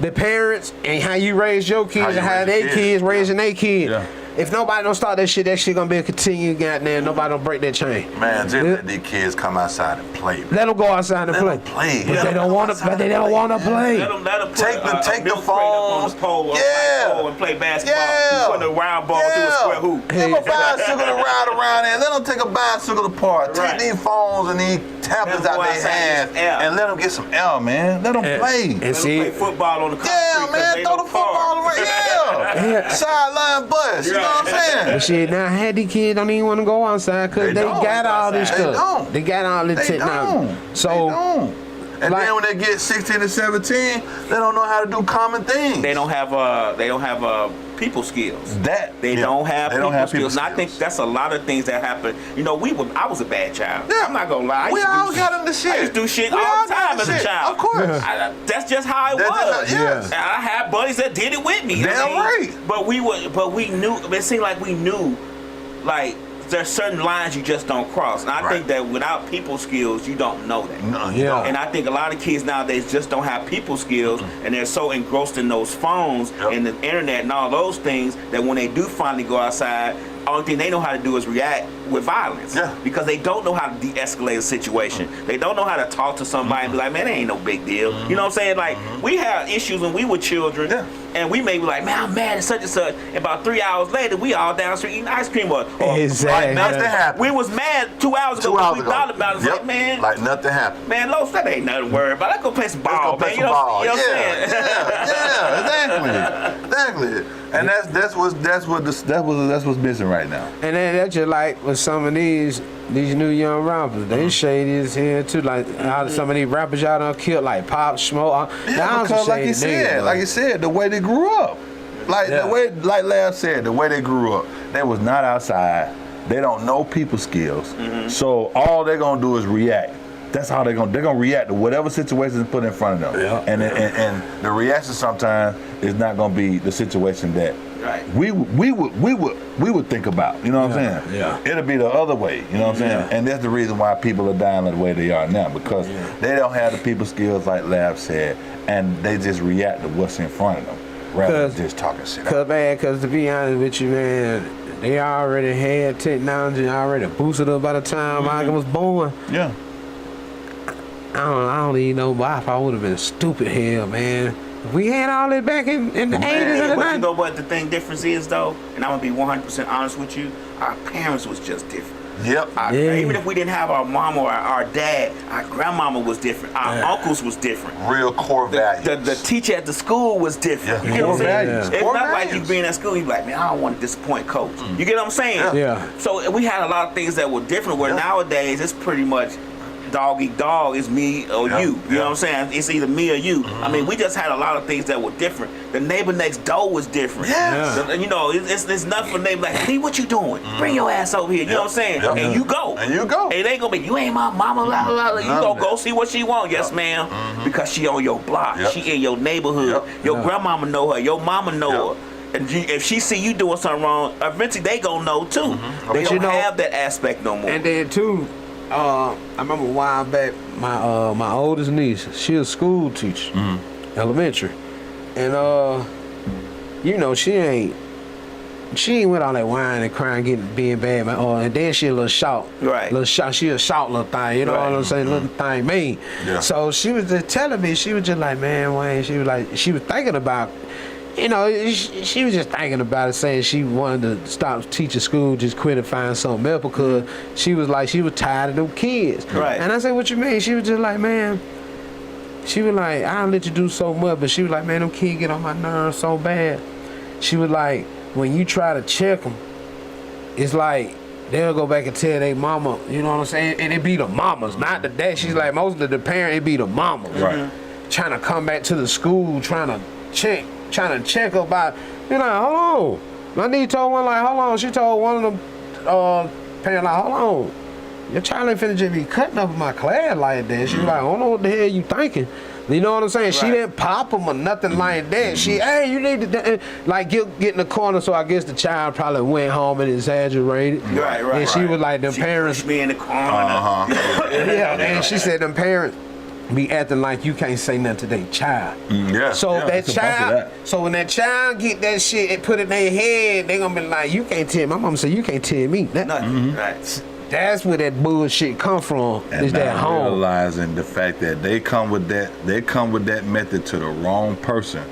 Speaker 4: The parents and how you raise your kids and how their kids raising their kids. if nobody don't start that shit gonna be a continued goddamn. Nobody don't break that chain.
Speaker 3: Man, just let these kids come outside and play. Man.
Speaker 4: Let them go outside and play. But they don't want to. But they don't want to play.
Speaker 5: Let them
Speaker 3: take the phones.
Speaker 5: Pole and play basketball.
Speaker 3: Yeah.
Speaker 5: Put a round ball through a square hoop.
Speaker 3: Give them a bicycle to ride around in. Let them take a bicycle to park. Take these phones and these tablets out their hands and let them get some air, man. Let them play.
Speaker 5: And play football on the concrete.
Speaker 3: Yeah, man. Throw the football around. Yeah. Sideline bus. You know what I'm saying?
Speaker 4: But shit, now half these kids don't even want to go outside because they got all this stuff. They got all this technology. So.
Speaker 3: And then when they get 16 to 17, they don't know how to do common things.
Speaker 5: They don't have people skills. They don't have people skills. And I think that's a lot of things that happen. You know, I was a bad child. Yeah. I'm not gonna lie.
Speaker 3: We all got into shit.
Speaker 5: I used to do shit all the time as a child.
Speaker 3: Of course.
Speaker 5: That's just how it was. And I had buddies that did it with me.
Speaker 3: Damn right.
Speaker 5: But we knew. It seemed like we knew, like. There's certain lines you just don't cross. And I think that without people skills, you don't know that.
Speaker 3: No,
Speaker 5: And I think a lot of kids nowadays just don't have people skills, and they're so engrossed in those phones and the internet and all those things that when they do finally go outside, only thing they know how to do is react with violence. Because they don't know how to de-escalate a situation. They don't know how to talk to somebody and be like, man, it ain't no big deal. You know what I'm saying? Like, we had issues when we were children, and we may be like, man, I'm mad at such and such. And about 3 hours later, we all down the street eating ice cream.
Speaker 4: Exactly.
Speaker 3: Nothing happened.
Speaker 5: We was mad 2 hours ago. We thought about it. Like, man.
Speaker 3: Like nothing happened.
Speaker 5: Man, Los, that ain't nothing to worry about. Let's go play some ball, man. You know what I'm saying?
Speaker 3: Exactly. And that's what's missing right now.
Speaker 4: And then that's just like with some of these new young rappers. They shady as hell too. Like how some of these rappers y'all done killed, like Pop Smoke.
Speaker 3: Because like you said, the way they grew up. The way, like Lab said, the way they grew up, they was not outside. They don't know people skills. So all they're gonna do is react. That's how they're gonna react to whatever situation is put in front of them. And the reaction sometimes is not gonna be the situation that we would think about. You know what I'm saying? It'll be the other way. You know what I'm saying? And that's the reason why people are dying the way they are now, because they don't have the people skills like Lab said, and they just react to what's in front of them rather than just talking shit.
Speaker 4: Because to be honest with you, man, they already had technology already boosted up by the time I was born.
Speaker 3: Yeah.
Speaker 4: I don't even know why I would have been stupid hell, man. If we had all that back in the 80s and the 90s.
Speaker 5: You know what the difference is, though? And I'm going to be 100% honest with you. Our parents was just different. Even if we didn't have our mom or our dad, our grandmama was different. Our uncles was different.
Speaker 3: Real core values.
Speaker 5: The teacher at the school was different. You know what I'm saying? It's not like you being at school, you be like, man, I don't want to disappoint coach. You get what I'm saying? So we had a lot of things that were different, where nowadays it's pretty much dog eat dog, is me or you. You know what I'm saying? It's either me or you. I mean, we just had a lot of things that were different. The neighbor next door was different. You know, it's nothing for neighbor like, hey, what you doing? Bring your ass over here. You know what I'm saying? And you go. It ain't gonna be, you ain't my mama, blah, blah, blah. You gonna go see what she want. Yes, ma'am. Because she on your block. She in your neighborhood. Your grandmama know her. Your mama know her. And if she see you doing something wrong, eventually they gonna know too. They don't have that aspect no more.
Speaker 4: And then too, I remember a while back, my oldest niece, she a school teacher, elementary, and you know, she ain't with all that whining and crying, being bad, and then she a little shout, she a shout little thing, you know what I'm saying, little thing mean. So she was just telling me, she was just like, man, Wayne, she was thinking about. You know, she was just thinking about it, saying she wanted to stop teaching school, just quit and find something else, because she was tired of them kids. And I said, what you mean? She was just like, man, she was like, I don't let you do so much, but she was like, man, them kids get on my nerves so bad. She was like, when you try to check them, it's like, they'll go back and tell their mama, you know what I'm saying? And it be the mamas, not the dad. She's like, most of the parent, it be the mamas. Trying to come back to the school, trying to check about, you know, hold on. My niece told one, like, hold on. She told one of them parents, like, hold on. Your child ain't finna just be cutting up in my class like that. She was like, I don't know what the hell you thinking. You know what I'm saying? She didn't pop them or nothing like that. She, hey, you need to, like, get in the corner. So I guess the child probably went home and exaggerated. And she was like, them parents.
Speaker 5: Pushed me in the corner.
Speaker 4: And she said, them parents be acting like you can't say nothing to their child.
Speaker 3: Yeah.
Speaker 4: So
Speaker 3: yeah,
Speaker 4: that child, so when that child get that shit and put it in their head, they gonna be like, you can't tell. My mama said, you can't tell me nothing.
Speaker 5: Right.
Speaker 4: That's where that bullshit come from.
Speaker 3: And
Speaker 4: is that
Speaker 3: not
Speaker 4: home?
Speaker 3: realizing the fact that they come with that method to the wrong person.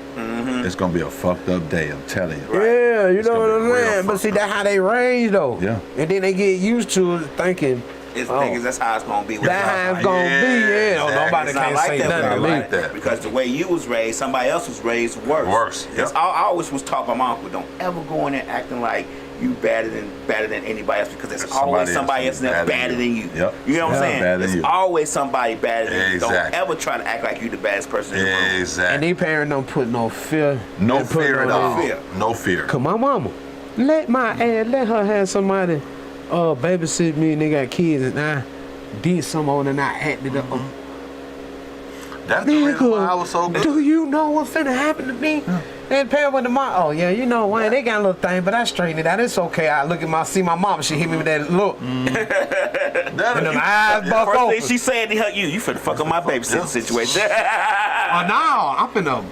Speaker 3: It's gonna be a fucked up day. I'm telling you.
Speaker 4: Yeah, you
Speaker 3: It's
Speaker 4: know what
Speaker 3: gonna be
Speaker 4: I'm
Speaker 3: real
Speaker 4: saying. But
Speaker 3: fucked
Speaker 4: see,
Speaker 3: up.
Speaker 4: that's how they raised though.
Speaker 3: Yeah.
Speaker 4: And then they get used to it, thinking.
Speaker 5: It's niggas, that's how it's gonna be.
Speaker 4: That's how it's gonna be. Yeah,
Speaker 3: exactly.
Speaker 4: nobody
Speaker 5: It's not
Speaker 4: can't
Speaker 5: like
Speaker 4: say
Speaker 5: that
Speaker 4: nothing to
Speaker 5: when
Speaker 4: me.
Speaker 5: you're like that. Because the way you was raised, somebody else was raised worse.
Speaker 3: Worse, yep.
Speaker 5: I always was taught by my uncle, don't ever go in there acting like you better than anybody else, because there's always somebody else that's better than you.
Speaker 3: Yep.
Speaker 5: You know what I'm saying?
Speaker 3: Better than
Speaker 5: There's
Speaker 3: you.
Speaker 5: always somebody better than you. Don't
Speaker 3: Exactly.
Speaker 5: ever try to act like you the baddest person in the room.
Speaker 3: Exactly.
Speaker 4: And these parents don't put no fear.
Speaker 3: No
Speaker 4: they put
Speaker 3: fear at
Speaker 4: no
Speaker 3: all.
Speaker 5: fear.
Speaker 3: No fear.
Speaker 4: Cause my mama, let her have somebody babysit me, and they got kids, and I did something on and I acted up.
Speaker 3: That's the reason why I was so good.
Speaker 4: Do you know what's finna happen to me? And parent with the mom, oh yeah, you know, Wayne, they got a little thing, but I straightened it out. It's okay. I look at see my mom, she hit me with that look. And them eyes buck
Speaker 5: First
Speaker 4: open.
Speaker 5: thing she said to her, you finna fuck up my babysitting situation.
Speaker 4: Oh no, I'm finna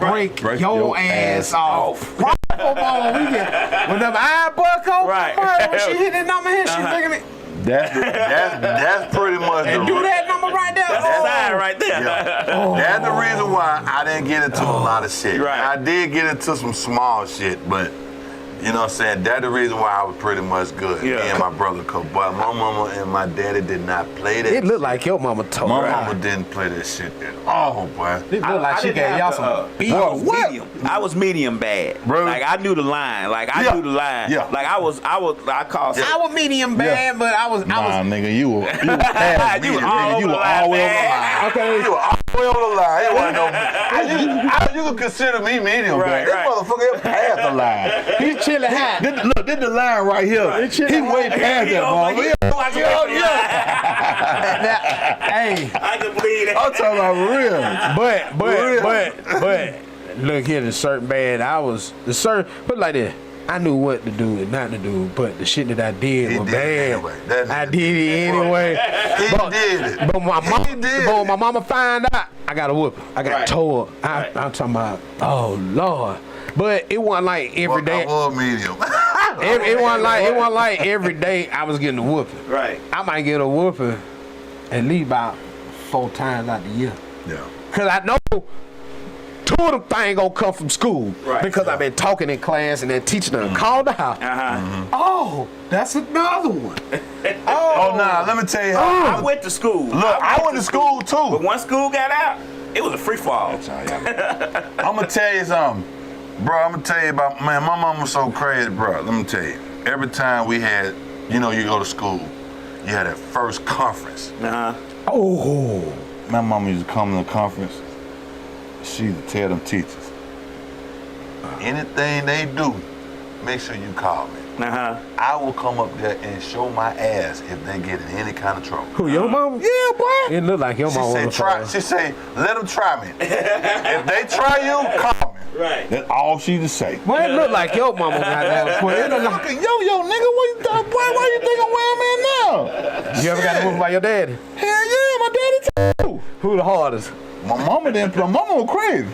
Speaker 4: break your ass off. Right, when them eyes buck open,
Speaker 5: Right.
Speaker 4: when she hit that number here, she looking at me.
Speaker 3: That's pretty much
Speaker 4: And do that number right there.
Speaker 5: That's the sign right there.
Speaker 3: Yeah. That's the reason why I didn't get into a lot of shit.
Speaker 5: Right.
Speaker 3: I did get into some small shit, but you know what I'm saying? That's the reason why I was pretty much good.
Speaker 5: Yeah.
Speaker 3: Me and my brother, but my mama and my daddy did not play that.
Speaker 4: It looked like your mama told
Speaker 3: My
Speaker 4: her.
Speaker 3: mama didn't play that shit at all, boy.
Speaker 4: It looked like she gave y'all some beat.
Speaker 5: I was medium bad.
Speaker 3: Bro.
Speaker 5: Like I knew the line. Like I knew the line.
Speaker 3: Yeah.
Speaker 5: Like I called.
Speaker 4: I was medium bad, but I was.
Speaker 3: Nigga, you were past
Speaker 5: You
Speaker 3: medium,
Speaker 5: all
Speaker 3: nigga. You
Speaker 5: over
Speaker 3: were
Speaker 5: the
Speaker 3: all the
Speaker 5: line,
Speaker 3: way over the
Speaker 5: man.
Speaker 3: line.
Speaker 4: Okay.
Speaker 3: You were all the way over the line. It wasn't no. You could consider me medium,
Speaker 5: Right,
Speaker 3: bad. This
Speaker 5: right.
Speaker 3: motherfucker is past the line.
Speaker 4: He's chilling high.
Speaker 3: Look, this the line right here. He way past that, motherfucker.
Speaker 4: Hey,
Speaker 5: I can believe that.
Speaker 3: I'm talking about real.
Speaker 4: but look here, the certain bad. Put it like this. I knew what to do and not to do, but the shit that I did was
Speaker 3: did it
Speaker 4: bad.
Speaker 3: anyway.
Speaker 4: I did it anyway.
Speaker 3: He did it.
Speaker 4: But when my mama find out, I got a whooping. I got
Speaker 5: Right.
Speaker 4: tore. I'm talking about, oh Lord. But it wasn't like every day.
Speaker 3: I was medium.
Speaker 4: It wasn't like every day I was getting a whooping.
Speaker 5: Right.
Speaker 4: I might get a whooping at least about 4 times out the year.
Speaker 3: Yeah.
Speaker 4: Cause I know 2 of them things gonna come from school.
Speaker 5: Right.
Speaker 4: Because I've been talking in class and then teaching them called the house. Oh, that's another one.
Speaker 3: Oh, nah, let me tell you how.
Speaker 5: I went to school.
Speaker 3: Look, I went to school
Speaker 5: But
Speaker 3: too.
Speaker 5: once school got out, it was a free fall.
Speaker 3: I'm gonna tell you something. Bro, I'm gonna tell you about, man, my mama was so crazy, bro. Let me tell you. Every time we had, you go to school, you had that first conference.
Speaker 4: Oh.
Speaker 3: My mama used to come to the conference. She used to tell them teachers, anything they do, make sure you call me. I will come up there and show my ass if they get in any kind of trouble.
Speaker 4: Who, your mama?
Speaker 3: Yeah, boy.
Speaker 4: It look like your mama.
Speaker 3: She say, let them try me. If they try you, call me.
Speaker 5: Right.
Speaker 3: That's all she just say.
Speaker 4: Well, it look like your mama got that point. It look like,
Speaker 3: Yo, nigga, what you thought, boy? Why you think I'm where I'm at now?
Speaker 4: you ever got a whooping by your daddy?
Speaker 3: Hell yeah, my daddy too.
Speaker 4: Who the hardest?
Speaker 3: My mama was crazy.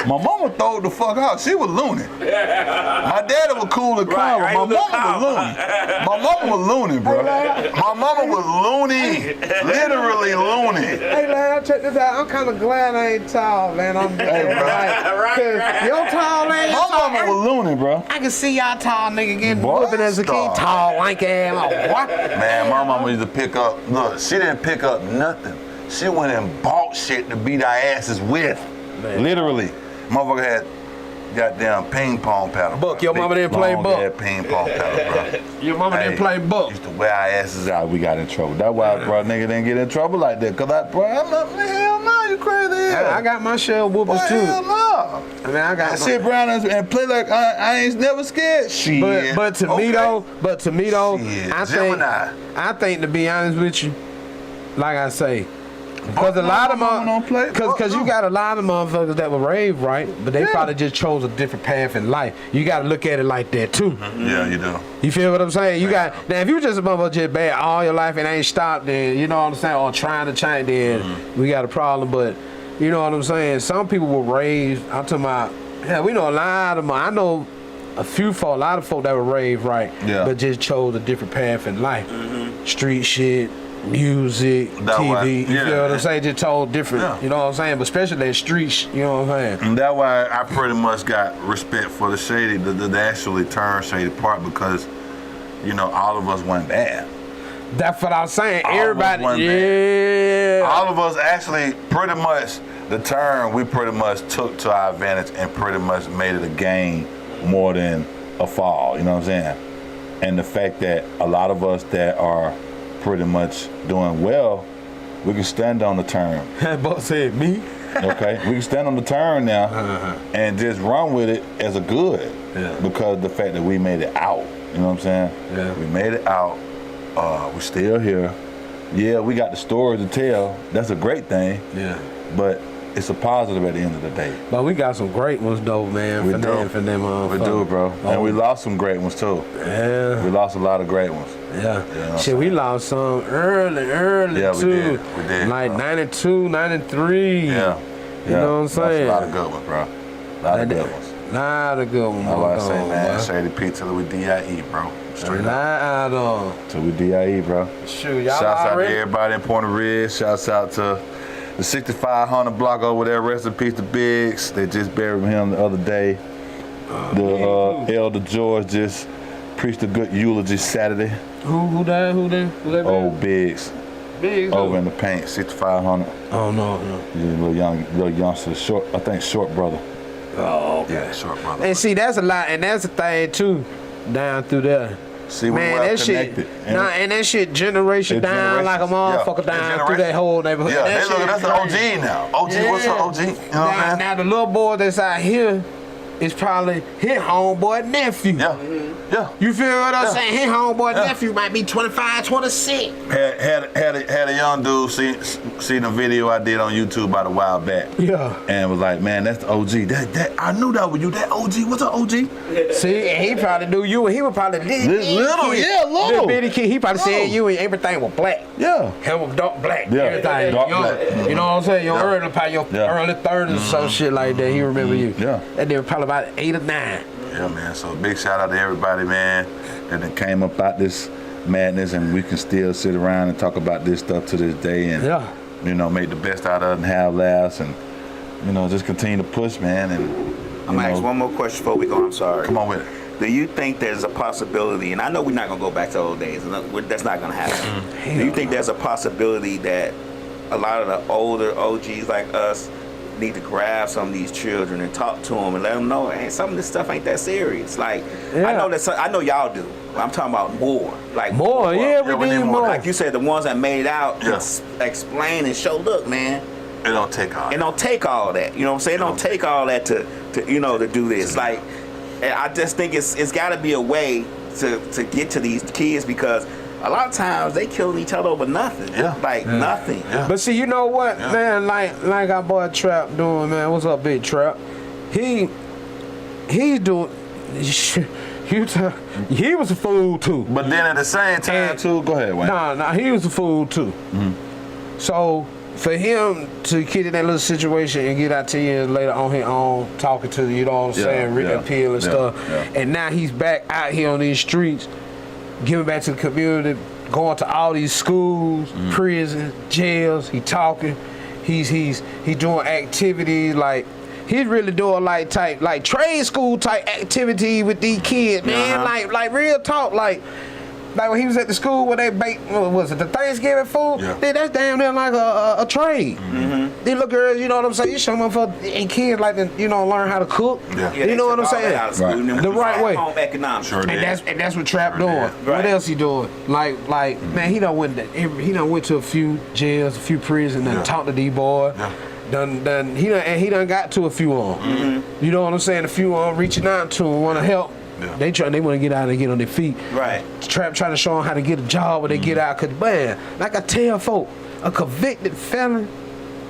Speaker 3: My mama throwed the fuck out. She was loony. My daddy was cool and calm,
Speaker 5: Right,
Speaker 3: but my mama was loony. My mama was loony, bro. My mama was loony. Literally loony.
Speaker 4: Hey, man, check this out. I'm kind of glad I ain't tall, man. I'm right. Your tall ain't
Speaker 3: My
Speaker 4: tall.
Speaker 3: mama was loony, bro.
Speaker 4: I can see y'all tall nigga getting
Speaker 3: Boy,
Speaker 4: whooping as a kid.
Speaker 3: stop.
Speaker 4: Tall, lank ass. What?
Speaker 3: Man, my mama used to pick up, look, she didn't pick up nothing. She went and bought shit to beat our asses with.
Speaker 4: Man.
Speaker 3: Literally. Motherfucker had goddamn ping pong paddle.
Speaker 4: Buck, your mama didn't play buck.
Speaker 3: Yeah, ping pong paddle, bro.
Speaker 4: Your mama didn't play buck.
Speaker 3: Used to wear our asses out. We got in trouble. That's why, bro, nigga didn't get in trouble like that. Cause I'm not, hell no, you crazy.
Speaker 4: I got my share of whoopers too.
Speaker 3: Hell no.
Speaker 4: I mean, I got
Speaker 3: I sit around and play like I ain't never scared. Shit.
Speaker 4: But to me though,
Speaker 3: Shit.
Speaker 4: I think to be honest with you, like I say, Because a lot of because you got a lot of motherfuckers that were raised right, but they probably just chose a different path in life. You got to look at it like that too.
Speaker 3: Mm-hmm. Yeah, you do.
Speaker 4: You feel what I'm saying? You got now if you just a motherfucker just bad all your life and ain't stopped, then you know what I'm saying, or trying to change, then we got a problem. But you know what I'm saying? Some people were raised. I'm talking about. Yeah, we know a lot of them. I know a lot of folk that were raised right, but just chose a different path in life. Street shit. Music, TV, you feel what I'm saying? Just told different, you know what I'm saying? But especially that streets, you know what I'm saying?
Speaker 3: And that's why I pretty much got respect for the Shady, the actually turn Shady Park, because, you know, all of us went bad.
Speaker 4: That's what I was saying.
Speaker 3: All
Speaker 4: everybody,
Speaker 3: all of us actually pretty much, the turn we pretty much took to our advantage and pretty much made it a gain more than a fall, you know what I'm saying? And the fact that a lot of us that are pretty much doing well, we can stand on the turn.
Speaker 4: Both said me.
Speaker 3: Okay, we can stand on the turn now and just run with it as a good, because the fact that we made it out. You know what I'm saying? Yeah. We made it out. We're still here. Yeah, we got the story to tell. That's a great thing. Yeah. But it's a positive at the end of the day.
Speaker 4: But we got some great ones though, man.
Speaker 3: We do, bro. And we lost some great ones too. Yeah. We lost a lot of great ones.
Speaker 4: Yeah. You know shit, we lost some early too.
Speaker 3: We did.
Speaker 4: Like 92, 93.
Speaker 3: Yeah.
Speaker 4: You know what I'm saying?
Speaker 3: A lot of good ones, bro. A lot of good ones.
Speaker 4: Lot of good ones.
Speaker 3: I like to say, man, Shady P till we DIE, bro. Straight
Speaker 4: up.
Speaker 3: Till we DIE, bro.
Speaker 4: Shoot, y'all
Speaker 3: shouts out
Speaker 4: already?
Speaker 3: to everybody in Point Ridge. Shouts out to the 6500 block over there. Rest in peace to Biggs. They just buried him the other day. Elder George just preached a good eulogy Saturday.
Speaker 4: Who died?
Speaker 3: Oh, Biggs.
Speaker 4: Biggs.
Speaker 3: Over in the paint, 6500.
Speaker 4: Oh no.
Speaker 3: Yeah, little youngster, short brother.
Speaker 4: Oh, okay.
Speaker 3: Yeah, short brother.
Speaker 4: And see, that's a lot, and that's a thing too, down through there.
Speaker 3: See, we're
Speaker 4: man,
Speaker 3: well
Speaker 4: that
Speaker 3: connected.
Speaker 4: Shit, and that shit generation down like a motherfucker down through that whole neighborhood.
Speaker 3: Yeah, that's an OG now. OG, what's up, OG? You know what I'm saying?
Speaker 4: Now the little boy that's out here is probably his homeboy nephew.
Speaker 3: Yeah. Yeah.
Speaker 4: You feel what I'm saying? His homeboy nephew might be 25, 26.
Speaker 3: Had a young dude seen a video I did on YouTube about a while back.
Speaker 4: Yeah.
Speaker 3: And was like, man, that's the OG. That I knew that was you. That OG. What's up, OG?
Speaker 4: See, and he probably knew you, and he was probably
Speaker 3: little
Speaker 4: bitty kid. He probably said you and everything was black.
Speaker 3: Yeah.
Speaker 4: Him was dark black.
Speaker 3: Yeah.
Speaker 4: Everything.
Speaker 3: Dark black.
Speaker 4: You know what I'm saying? Your early 30s or some shit like that. He remember you.
Speaker 3: Yeah.
Speaker 4: And they were probably about 8 or 9.
Speaker 3: Yeah, man. So big shout out to everybody, man, that came up out this madness, and we can still sit around and talk about this stuff to this day, and you know, make the best out of it and have laughs, and you know, just continue to push, man. And
Speaker 5: I'm gonna ask one more question before we go. I'm sorry.
Speaker 3: Come on with it.
Speaker 5: Do you think there's a possibility, and I know we're not gonna go back to old days, and that's not gonna happen. Do you think there's a possibility that a lot of the older OGs like us need to grab some of these children and talk to them and let them know, hey, some of this stuff ain't that serious? Like, I know y'all do. I'm talking about more. Like more.
Speaker 4: Yeah, we need more.
Speaker 5: Like you said, the ones that made it out, explain and show. Look, man,
Speaker 3: it don't take all.
Speaker 5: It don't take all that. You know what I'm saying? It don't take all that to do this. Like, I just think it's got to be a way to get to these kids, because a lot of times they killing each other over nothing. Nothing.
Speaker 3: Yeah.
Speaker 4: But see, you know what, man? Like our boy Trap doing, man. What's up, Big Trap? He's doing. He was a fool too.
Speaker 3: But then at the same time too, go ahead, Wayne.
Speaker 4: Nah, he was a fool too. Mm-hmm. So for him to get in that little situation and get out 10 years later on his own, talking to, you know what I'm saying, written appeal and stuff, and now he's back out here on these streets, giving back to the community, going to all these schools, prisons, jails. He talking, he's doing activities like. He's really doing like trade school type activity with these kids, man. Like real talk, like when he was at the school where they baked, what was it, the Thanksgiving food? Yeah. That's damn near like a trade. Mm-hmm. These little girls, you know what I'm saying? You show them for and kids like to, learn how to cook. Yeah. You know what I'm saying?
Speaker 5: Right.
Speaker 4: The right way.
Speaker 5: Home economics.
Speaker 3: Sure
Speaker 4: and that's what Trap doing. Right. What else he doing? Like man, he done went to a few jails, a few prisons, and talked to these boys. Yeah. He done got to a few on. Mm-hmm. You know what I'm saying? A few on reaching out to him, want to help. Yeah. They want to get out and get on their feet.
Speaker 5: Right.
Speaker 4: Trap trying to show them how to get a job when they get out. Cause man, like I tell folk, a convicted felon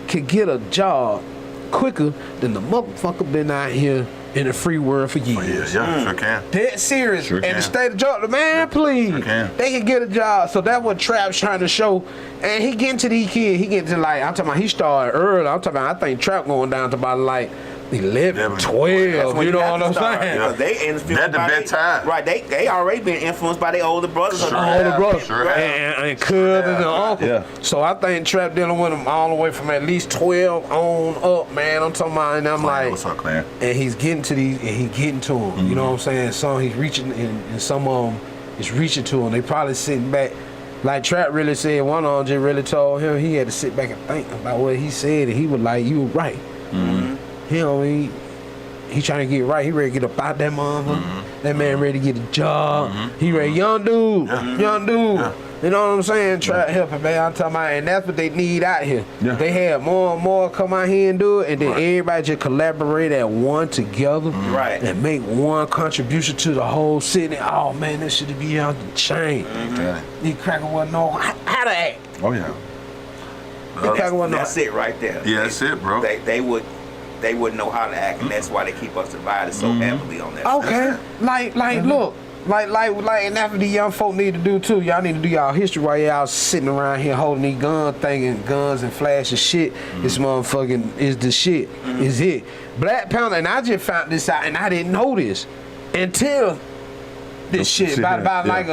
Speaker 4: could get a job quicker than the motherfucker been out here in the free world for years.
Speaker 3: Sure can.
Speaker 4: Dead serious.
Speaker 3: Sure
Speaker 4: And
Speaker 3: can.
Speaker 4: the state of Georgia, man, please.
Speaker 3: Sure can.
Speaker 4: They can get a job. So that's what Trap's trying to show. And he getting to these kids. He getting to like, I'm talking about he started early. I'm talking about I think Trap going down to about like 11, 12. You know what I'm saying?
Speaker 5: Yeah. They influenced
Speaker 3: That's the
Speaker 5: by
Speaker 3: best time.
Speaker 5: Right, they already been influenced by their older brothers.
Speaker 3: Sure.
Speaker 4: All the brothers
Speaker 3: Sure.
Speaker 4: and cousins and uncles.
Speaker 3: Yeah.
Speaker 4: So I think Trap dealing with them all the way from at least 12 on up, man. I'm talking about, and I'm like,
Speaker 3: What's up, Claire?
Speaker 4: and he's getting to these, and he getting to them. You know what I'm saying? Some he's reaching, and some of them is reaching to them. They probably sitting back. Like Trap really said, one of them just really told him he had to sit back and think about what he said, and he was like, "You were right." He don't. He trying to get right. He ready to get up out that motherfucker. That man ready to get a job. He ready, young dude. You know what I'm saying? Try to help him, man. I'm talking about, and that's what they need out here.
Speaker 3: Yeah.
Speaker 4: They have more and more come out here and do it, and then everybody just collaborate at one together,
Speaker 5: Right.
Speaker 4: and make one contribution to the whole city. Oh man, this should be out the chain. These crackers wouldn't know how to act.
Speaker 3: Oh yeah.
Speaker 5: That's it right there.
Speaker 3: Yeah, that's it, bro.
Speaker 5: They wouldn't know how to act, and that's why they keep us divided so heavily on that.
Speaker 4: Okay, look, and that's what the young folk need to do too. Y'all need to do y'all history while y'all sitting around here holding these guns, thinking guns and flashing shit. This motherfucking is the shit. Is it Black Panther? And I just found this out, and I didn't know this until this shit about like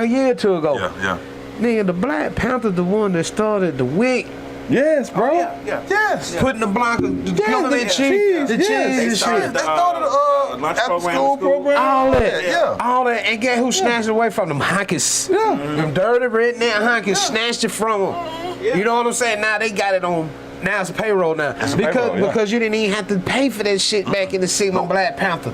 Speaker 4: a year or two ago.
Speaker 3: Yeah.
Speaker 4: Nigga, the Black Panther, the one that started the wig.
Speaker 3: Yes, bro.
Speaker 4: Yes. Putting the government cheese, the cheese and shit.
Speaker 3: They started a
Speaker 5: lunch
Speaker 3: after
Speaker 5: program
Speaker 3: school
Speaker 5: in school.
Speaker 3: program.
Speaker 4: All that.
Speaker 3: Yeah.
Speaker 4: All that. And guess who snatched it away from them hunkies? Them dirty redneck hunkies snatched it from them. You know what I'm saying? Now they got it on. Now it's a payroll now. Because you didn't even have to pay for that shit back in the Sigma Black Panther.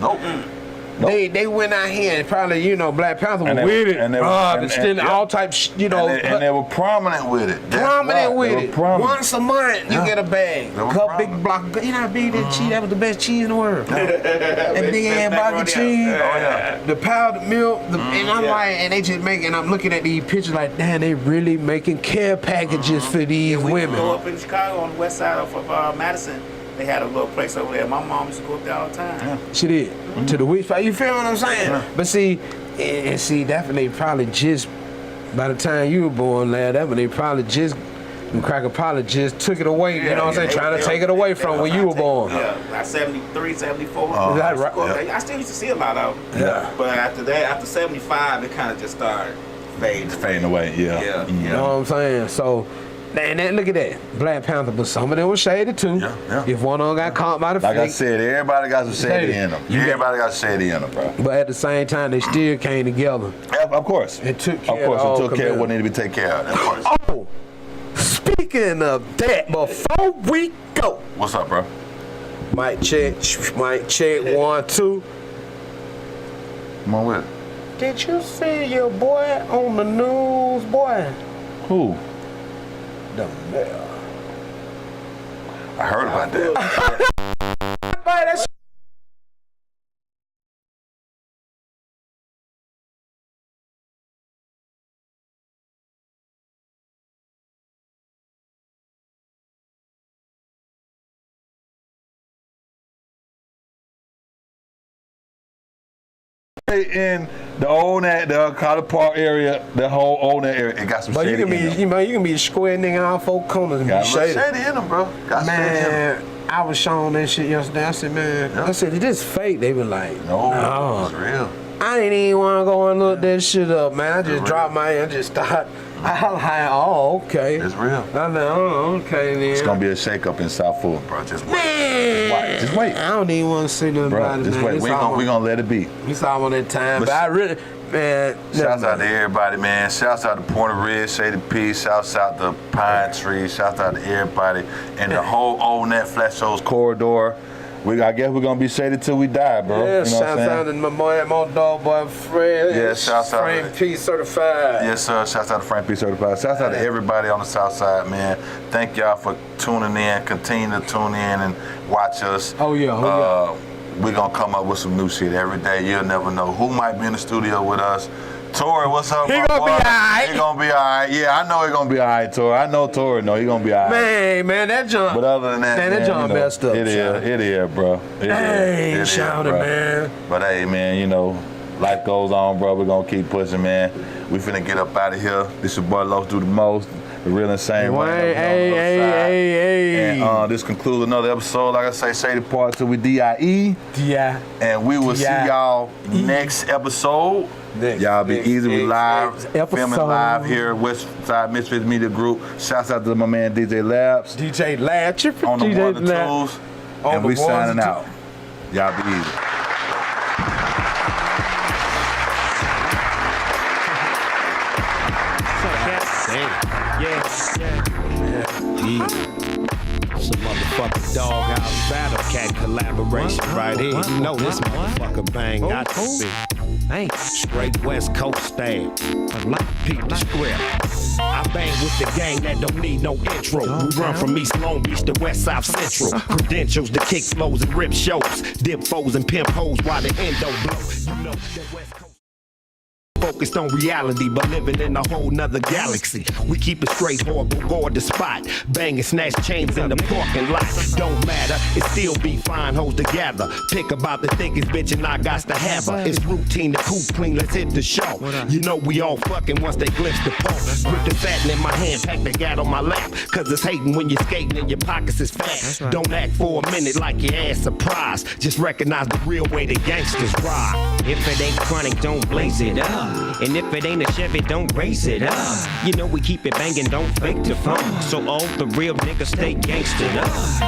Speaker 4: They went out here and probably, Black Panther was with it.
Speaker 3: And they
Speaker 4: all types,
Speaker 3: and they were prominent with it.
Speaker 4: Once a month, you get a bag. Cup, big block. You know how big that cheese? That was the best cheese in the world. That big ass block of cheese. The powdered milk. And I'm like, and they just making. I'm looking at these pictures like, damn, they really making care packages for these women.
Speaker 5: We go up in Chicago on the west side of Madison. They had a little place over there. My mom used to go up there all the time.
Speaker 4: She did. To the witch fight. You feel what I'm saying? But see, definitely probably just by the time you were born, lad, they probably just, them cracker probably just took it away. You know what I'm saying? Trying to take it away from when you were born.
Speaker 5: Yeah, like 73, 74.
Speaker 4: Is that right?
Speaker 5: I still used to see a lot of them.
Speaker 4: Yeah.
Speaker 5: But after that, after 75, it kind of just started fading
Speaker 3: away.
Speaker 5: Yeah.
Speaker 4: You know what I'm saying? So. And then look at that, Black Panther, but some of them was shady too.
Speaker 3: Yeah.
Speaker 4: If one of them got caught by the
Speaker 3: Like
Speaker 4: fake.
Speaker 3: I said, everybody got some shady in them. Everybody got shady in them, bro.
Speaker 4: But at the same time, they still came together.
Speaker 3: Of course.
Speaker 4: And took care
Speaker 3: of
Speaker 4: of
Speaker 3: took care of what needed to be taken care of. Of course.
Speaker 4: Oh, speaking of that, before we go.
Speaker 3: What's up, bro?
Speaker 4: Mic check, 1, 2.
Speaker 3: Come on with it.
Speaker 4: Did you see your boy on the news, boy?
Speaker 3: Who?
Speaker 4: The mayor.
Speaker 3: I heard about that. In the old the Shady Park area, the whole old area, it got some
Speaker 4: but
Speaker 3: shady in them.
Speaker 4: you can be a square nigga in all four corners and
Speaker 3: Got
Speaker 4: be
Speaker 3: a little
Speaker 4: shady.
Speaker 3: shady in them, bro. Got shady in them.
Speaker 4: I was showing that shit yesterday. I said, man, I said, is this fake? They were like,
Speaker 3: No, it's real.
Speaker 4: I didn't even want to go and look that shit up, man. I just dropped my and just started. I was like, oh, okay.
Speaker 3: It's real.
Speaker 4: I said, oh, okay then.
Speaker 3: It's gonna be a shakeup in South Fulton, bro. Just wait.
Speaker 4: Man,
Speaker 3: Just wait.
Speaker 4: I don't even want to say nothing
Speaker 3: Bro,
Speaker 4: about it,
Speaker 3: just
Speaker 4: man.
Speaker 3: wait. We gonna let it be.
Speaker 4: It's all on that time, but I really, man.
Speaker 3: Shouts out to everybody, man. Shouts out to Point of Ridge, Shady Peace. Shouts out to Pine Tree. Shouts out to everybody and the whole old Net Flash Shows corridor. I guess we're gonna be shady till we die, bro.
Speaker 4: Yeah,
Speaker 3: you know
Speaker 4: shouts out to my boy, my dog boy Fred.
Speaker 3: Yeah, shouts out
Speaker 4: Frank P certified.
Speaker 3: Yes, sir. Shouts out to Frank P certified. Shouts out to everybody on the South Side, man. Thank y'all for tuning in. Continue to tune in and watch us.
Speaker 4: Oh yeah.
Speaker 3: We're gonna come up with some new shit every day. You'll never know who might be in the studio with us. Tori, what's up,
Speaker 4: He
Speaker 3: my
Speaker 4: gonna
Speaker 3: boy?
Speaker 4: be alright.
Speaker 3: He gonna be alright. Yeah, I know he gonna be alright, Tori. I know Tori. No, he gonna be alright.
Speaker 4: Man, that jump.
Speaker 3: But other than that,
Speaker 4: that jump messed up.
Speaker 3: It is, bro.
Speaker 4: Hey, shouting, man.
Speaker 3: But hey, man, you know, life goes on, bro. We're gonna keep pushing, man. We finna get up out of here. This your boy Los Do the Most. The real insane.
Speaker 4: Hey.
Speaker 3: And this concludes another episode. Like I say, Shady Park till we DIE. And we will see y'all next episode. Y'all be easy. We live, filming live here, Westside Misfits Media Group. Shouts out to my man DJ Labs.
Speaker 4: DJ Labs.
Speaker 3: On the one and twos. And we signing out. Y'all be easy.
Speaker 1: Some motherfucking Doghouse Battle Cat collaboration right here. You know this motherfucker bang got to be. Straight West Coast style. Peep the script. I bang with the gang that don't need no intro. We run from East Long Beach to West South Central. Credentials to kick flows and rip shows. Dip foes and pimp hoes while the endo blow. You know the West Coast focused on reality, but living in a whole nother galaxy. We keep it straight, horrible, guard the spot. Bang and snatch chains in the parking lot. Don't matter, it still be fine hoes together. Pick about the thickest bitch and I got to have her. It's routine, the coop clean, let's hit the show. You know we all fucking once they glimpse the pole. Grip the satin in my hand, pack the gat on my lap. Cause it's hating when you're skating and your pockets is fat. Don't act for a minute like your ass surprised. Just recognize the real way the gangsters ride.
Speaker 2: If it ain't chronic, don't blaze it up. And if it ain't a Chevy, don't race it up. You know we keep it banging, don't fake the funk. So all the real niggas stay gangstered up. We